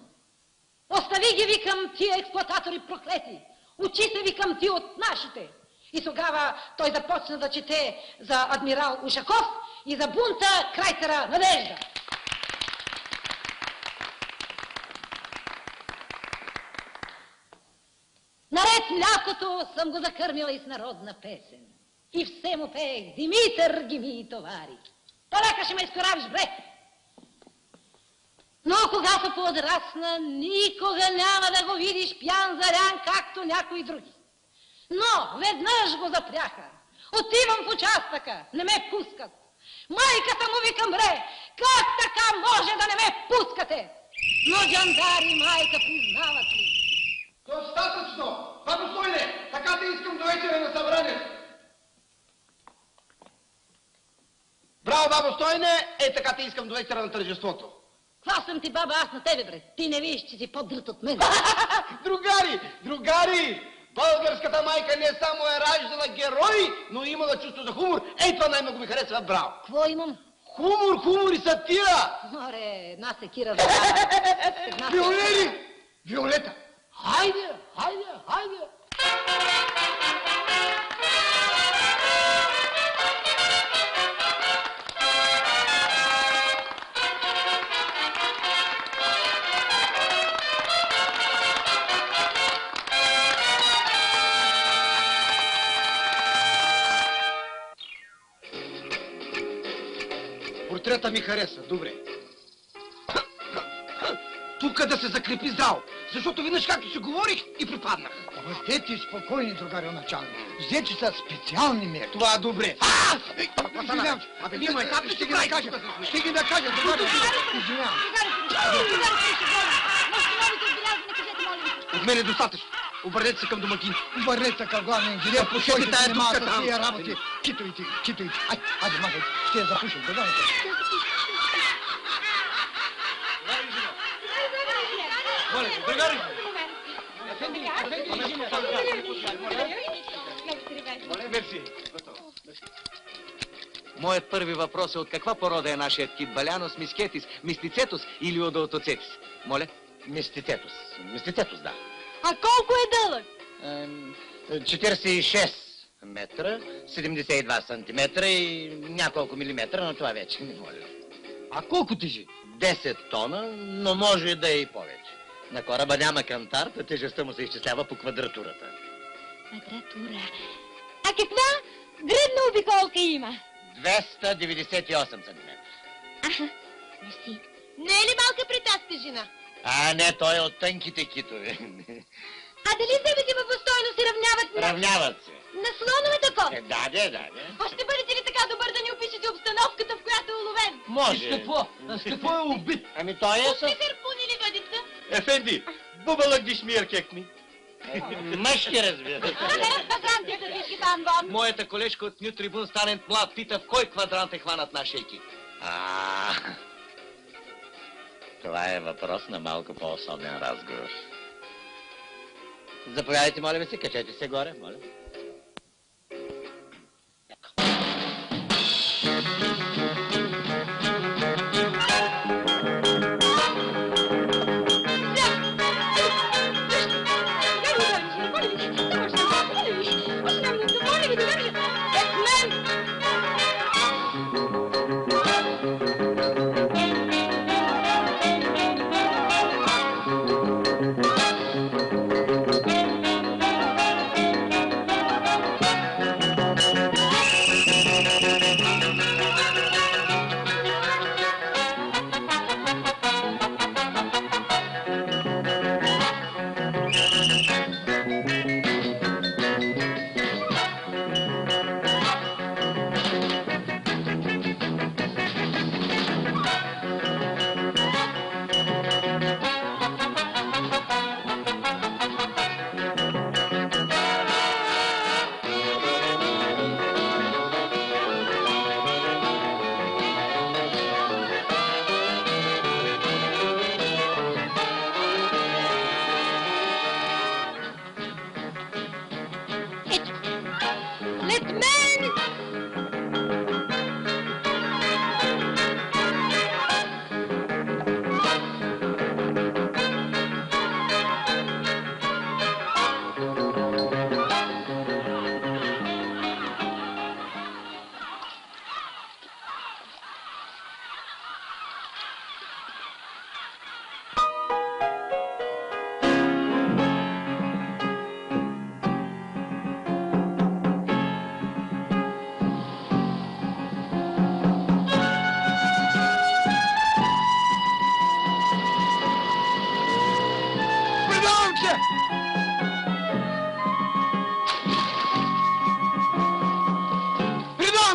Остави ги, викам, тия експлоататори проклети. Учи се, викам, ти от нашите. И тогава той започна да чете за адмирал Ушаков и за бунта крайцера Надежда. Наред с млякото съм го закърмила и с народна песен. И все му пеех: Димитър ги ми товари. Полека ще ме изкоравиш, бре! Но когато подрасна, никога няма да го видиш пиян зарян, както някои други. Но веднъж го запряха. Отивам в участъка, не ме пускат. Майката му викам: бре, как така може да не ме пускате? Но жандари, майка, признават ли? Достатъчно! Бабо Стойне, така да искам до вечера на събранието. Браво, бабо Стойне, така те искам до вечера на тържеството. Каква съм ти, баба, аз на тебе, бре? Ти не виж, че си по-дрът от мен. Другари! Българската майка не само е раждала герои, но и имала чувство за хумор. Ей, това най-много ми харесва, браво! Какво имам? Хумор и сатира! Море, една секира за Виолери! Виолета! Хайде! Портрета ми хареса, добре. Тук да се закрепи здраво, защото веднъж както си говорих и припаднах. Бъдете спокойни, другарю началник. Взети са специални мерки. Това е добре. Извинявам се. Внимай, както ще ги накажа. Ще ги накажа, другарю. Извинявам. От мен е достатъчно. Обърнете се към домакин. Обърнете се към главния инженер. Пушете тая дупка там. Тия работи. Китовите. Айде, махайте. Ще я запушим. Да дадете. Моля, другари! Мерси. Моят първи въпрос е: от каква порода е нашият кит? Балянос, мискетис, мистицетус или одоотоцетис? Моля? Мистицетус. Мистицетус, да. А колко е дълъг? 46 метра, 72 сантиметра и няколко милиметра, но това вече не моля. А колко тежи? 10 тона, но може да е и повече. На кораба няма кантар, тежестта му се изчислява по квадратурата. Квадратура. А каква гръдна обиколка има? 298 сантиметра. Аха, мерси. Не е ли малка при тази тежина? А, не, той е от тънките китове. А дали себе си във възстойно се равняват на... Равняват се. На слоновете кон? Да. А ще бъдете ли така добър да ни опишете обстановката, в която е уловен? Може. С какво е убит? Ами той е От харпуни ли бъдеца? Ефенди, бубалък дишмир кекми. Мъжки, разбира се. Пазантите всички там вън. Моята колежка от Ню Трибун Станен Млад пита в кой квадрант е хванат нашия кит. Това е въпрос на малко по-особен разговор. Заповядайте, моля ви се, качете се горе, моля.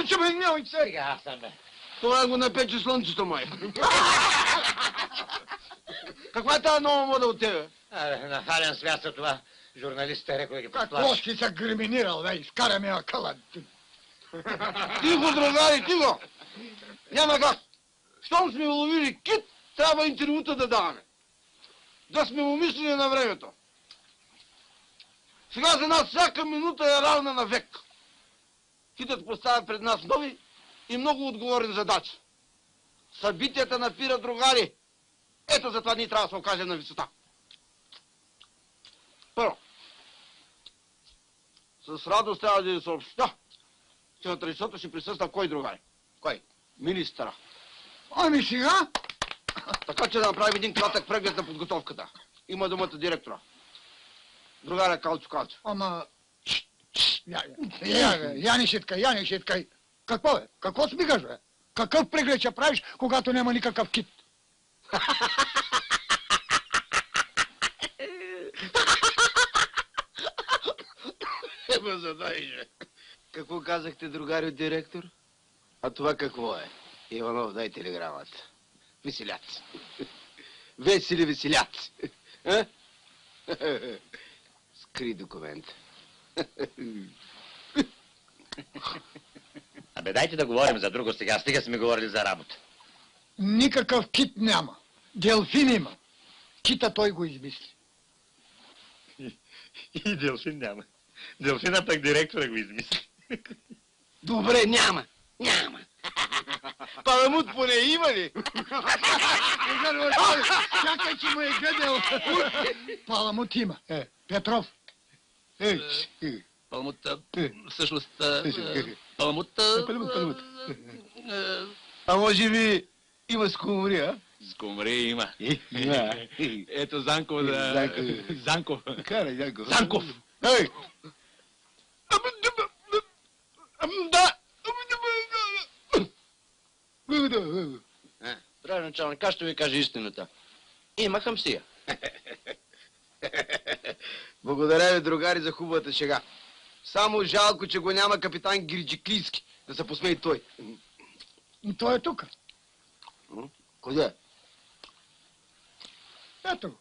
слънце, бе, нямай се! Сега аз съм, бе. Това го напече слънцето май. Каква е тази нова мода от тебе? Нахален свят са това. Журналистите реколи ги Какво подплаши. си се гриминирал, бе? Изкара ми акъла. Тихо, другари, тихо! Няма как. Щом сме уловили кит, трябва интервюта да даваме. Да сме умислили на времето. Сега за нас всяка минута е равна на век. Китът поставя пред нас нови и много отговорни задачи. Събитията напират, другари. Ето затова ние трябва да се окажем на висота. Първо, с радост трябва да ви съобща, че на традицията ще присъства кой, другари? Кой? Министъра. Ами сега? Така че да направим един кратък преглед на подготовката. Има думата директора. Другаря Калчо. Ама... Я не шиткай. Какво е? Какво смигаш, бе? Какъв преглед ще правиш, когато няма никакъв кит? Ема задай же. Какво казахте, другари директор? А това какво е? Иванов, дай телеграмата. Веселяци. Весели веселяци. Скри документ. Абе, дайте да говорим за друго сега. Стига сме говорили за работа. Никакъв кит няма. Делфин има. Кита той го измисли. И делфин няма. Делфина пък директора го измисли. Добре, няма. Паламут поне има ли? Чакай, че му е гледал. Паламут има. Петров. Паламут, всъщност... Паламут... А може би има скумри, а? Скумри има. Ето Занков да... Занков. Карай, Занков. Занков! Ей! Да! Здравей, началник, аз ще ви кажа истината. Има хамсия. Благодаря ви, другари, за хубавата шега. Само жалко, че го няма капитан Гирджиклийски. Да се посмее той. И той е тук. Къде? Ето го.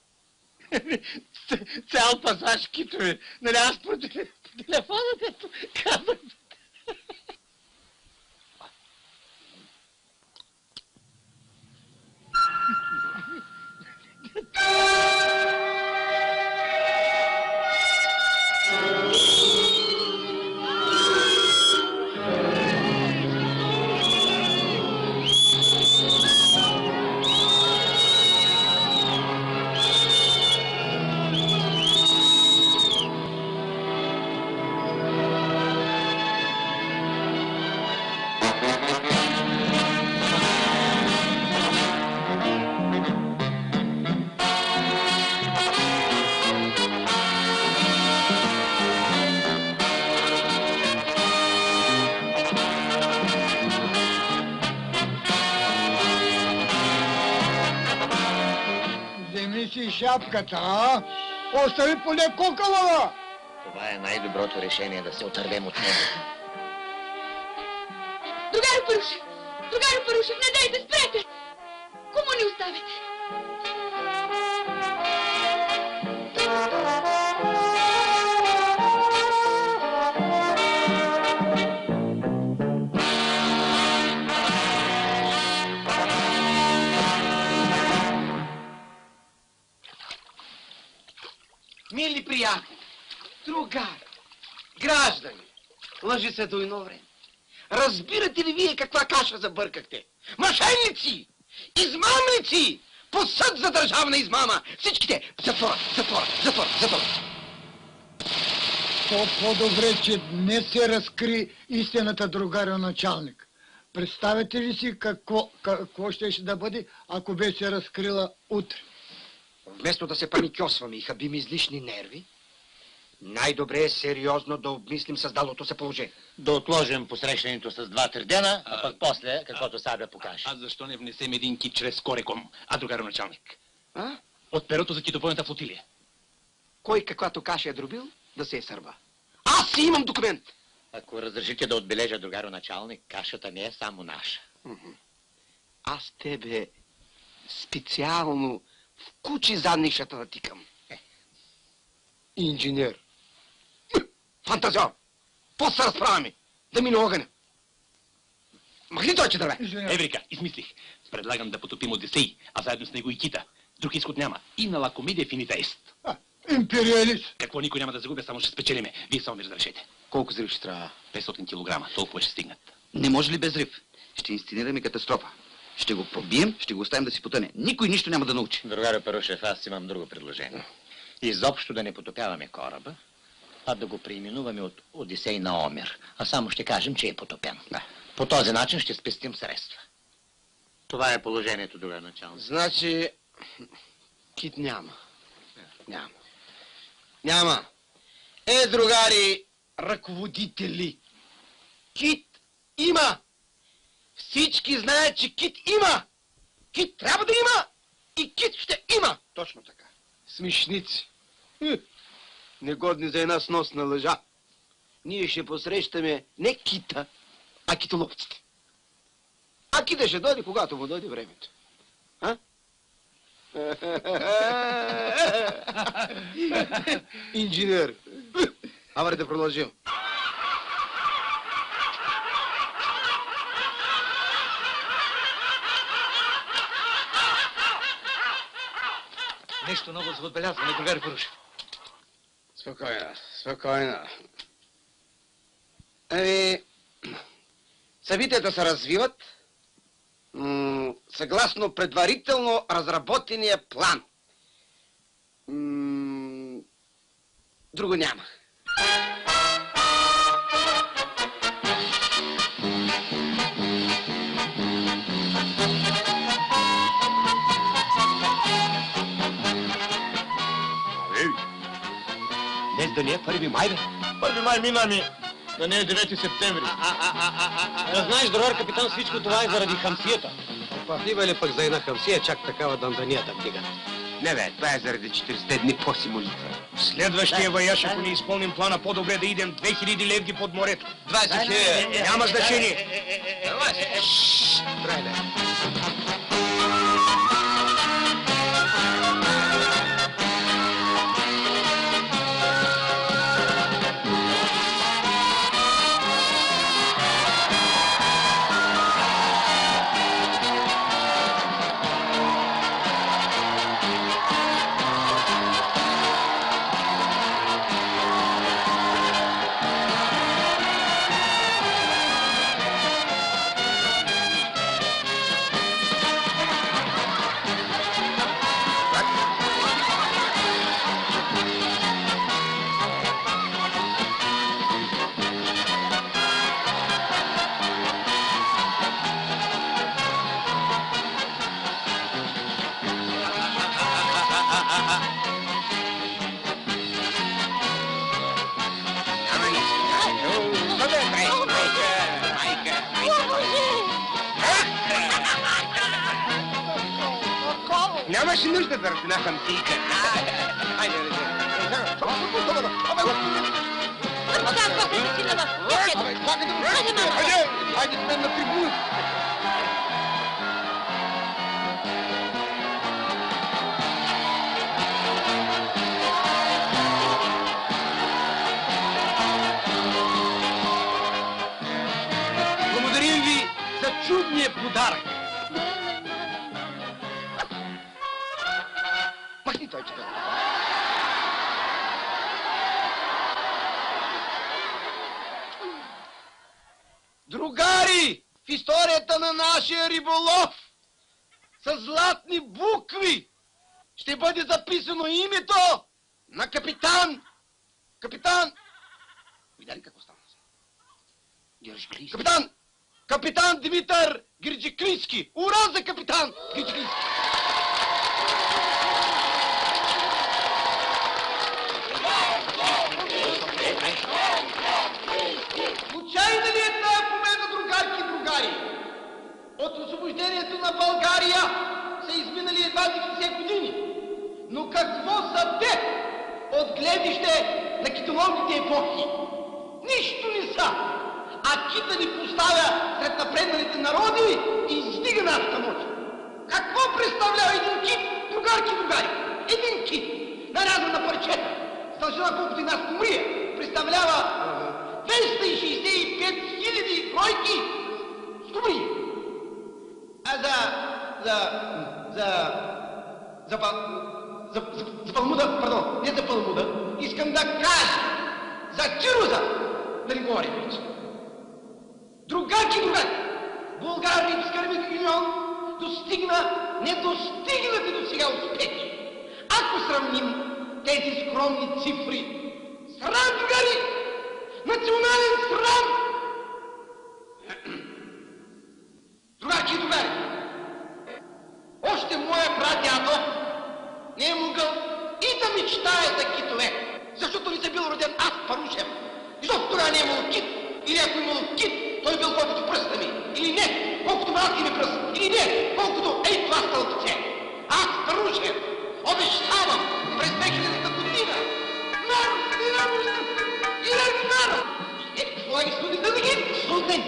Цял пасаж китове. Нали аз по телефонът ето казах. Шапката, а? Остави поне кукала! Това е най-доброто решение, да се отървем от него. Другарю Парушев, не дайте, спрете! Кому ни оставите? Мили приятели, другари, граждани, лъжи се до едно време. Разбирате ли вие каква каша забъркахте? Мошенници! Измамници! По съд за държавна измама! Всичките! Затвора! То по-добре, че не се разкри истината, другарю началник. Представете ли си какво ще да бъде, ако бе се разкрила утре? Вместо да се паникьосваме и хабим излишни нерви, най-добре е сериозно да обмислим създалото се положение. Да отложим посрещането с 2-3 дена, а пък после, каквото Сабя покаже. А защо не внесем един кит чрез Кореком, другаро началник? А? От перото за китобойната флотилия. Кой каквато каша е дробил, да се е сърва. Аз си имам документ. Ако разрешите да отбележа, другаро началник, кашата не е само наша. Аз тебе специално в кучи заднишата натикам. Инженер. Фантазиор! После се разправяме. Да мине огъня. Махни той, че дърве. Еврика, измислих. Предлагам да потопим Одисей, а заедно с него и Кита. Друг изход няма. И на лакомиде финита ест. Империалист. Какво никой няма да загубя, само ще спечелиме. Вие само ми разрешете. Колко зрив ще трябва? 500 килограма. Толкова ще стигнат. Не може ли без рив? Ще инсценираме катастрофа. Ще го пробием, ще го оставим да си потъне. Никой нищо няма да научи. Другаре Парушев, аз имам друго предложение. Изобщо да не потопяваме кораба, а да го преименуваме от Одисей на Омир. А само ще кажем, че е потопен. Да. По този начин ще спестим средства. Това е положението, друга началник. Значи, Кит няма. Няма. Другари, ръководители, Кит има. Всички знаят, че Кит има. Кит трябва да има и Кит ще има. Точно така. Смешници. Негодни за една сносна лъжа. Ние ще посрещаме не Кита, а китоловците. А Кита ще дойде, когато му дойде времето. А? Инженер. Абре да продължим. Нещо ново за отбелязване, другари Парушев. Спокойно. Събитията се развиват съгласно предварително разработения план. Друго няма. Днес да не е 1 май, бе? 1 май мина ми, да не е 9 септември. Да знаеш, другар капитан, всичко това е заради хамсията. Опахлива ли пък за една хамсия чак такава дандания да вдига? Не бе, това е заради 40 дни после молитва. Следващия ваяш, ако не изпълним плана, по-добре да идем 2000 левги под морето. 20 хиляди. Няма значение. Трайде. Нямаше нужда да разпина хамсийка. Хайде, хайде сме на трибуната. Благодарим ви за чудния подарък. Махни той, че Другари, в историята на нашия риболов с златни букви ще бъде записано името на капитан. Видя ли какво стана? Капитан Димитър Гирджиклийски. Ура за капитан Гирджиклийски! Случайна ли е тая победа, другарки и другари? От освобождението на България са изминали едва 90 години. Но какво са те от гледище на китоловните епохи? Нищо не лица. А кита ни поставя сред напредналите народи и издига нашата моч. Какво представлява един кит, другари? Един кит, нарязан на парчета, с дължина колкото и нас комрия, представлява 265 000 бройки скумрии. А за Палмуда, пардон, не за Палмуда, искам да кажа за Чируза, да не говорим вече. Другарки, Българ-Рипска регион недостигнати до сега успехи. Ако сравним тези скромни цифри, срам, другари! Национален срам! Другарки, още моя прадядо не е могъл и да мечтае за китове, защото не съм бил роден аз, Парушев. Защото тогава не е имал кит. Или ако е имал кит, той бил колкото пръста ми. Или не, колкото малки ми пръст. Или не, колкото ей това стълбце. Аз, Парушев, обещавам през 2000-та година. Народ! Какво е студента да ги? Студент!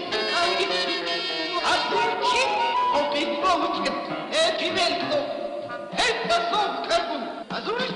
Аз съм кит, опит получкът. Пивелко! Пасов карбон! Азуриш?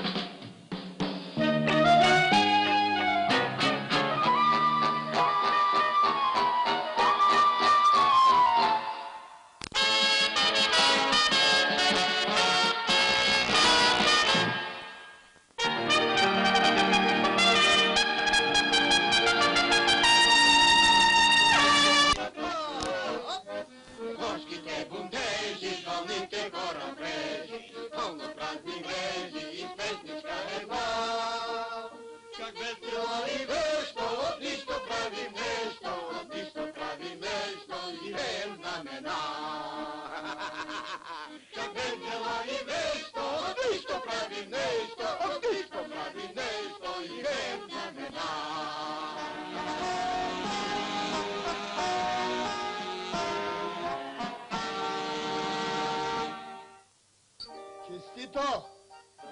Честито!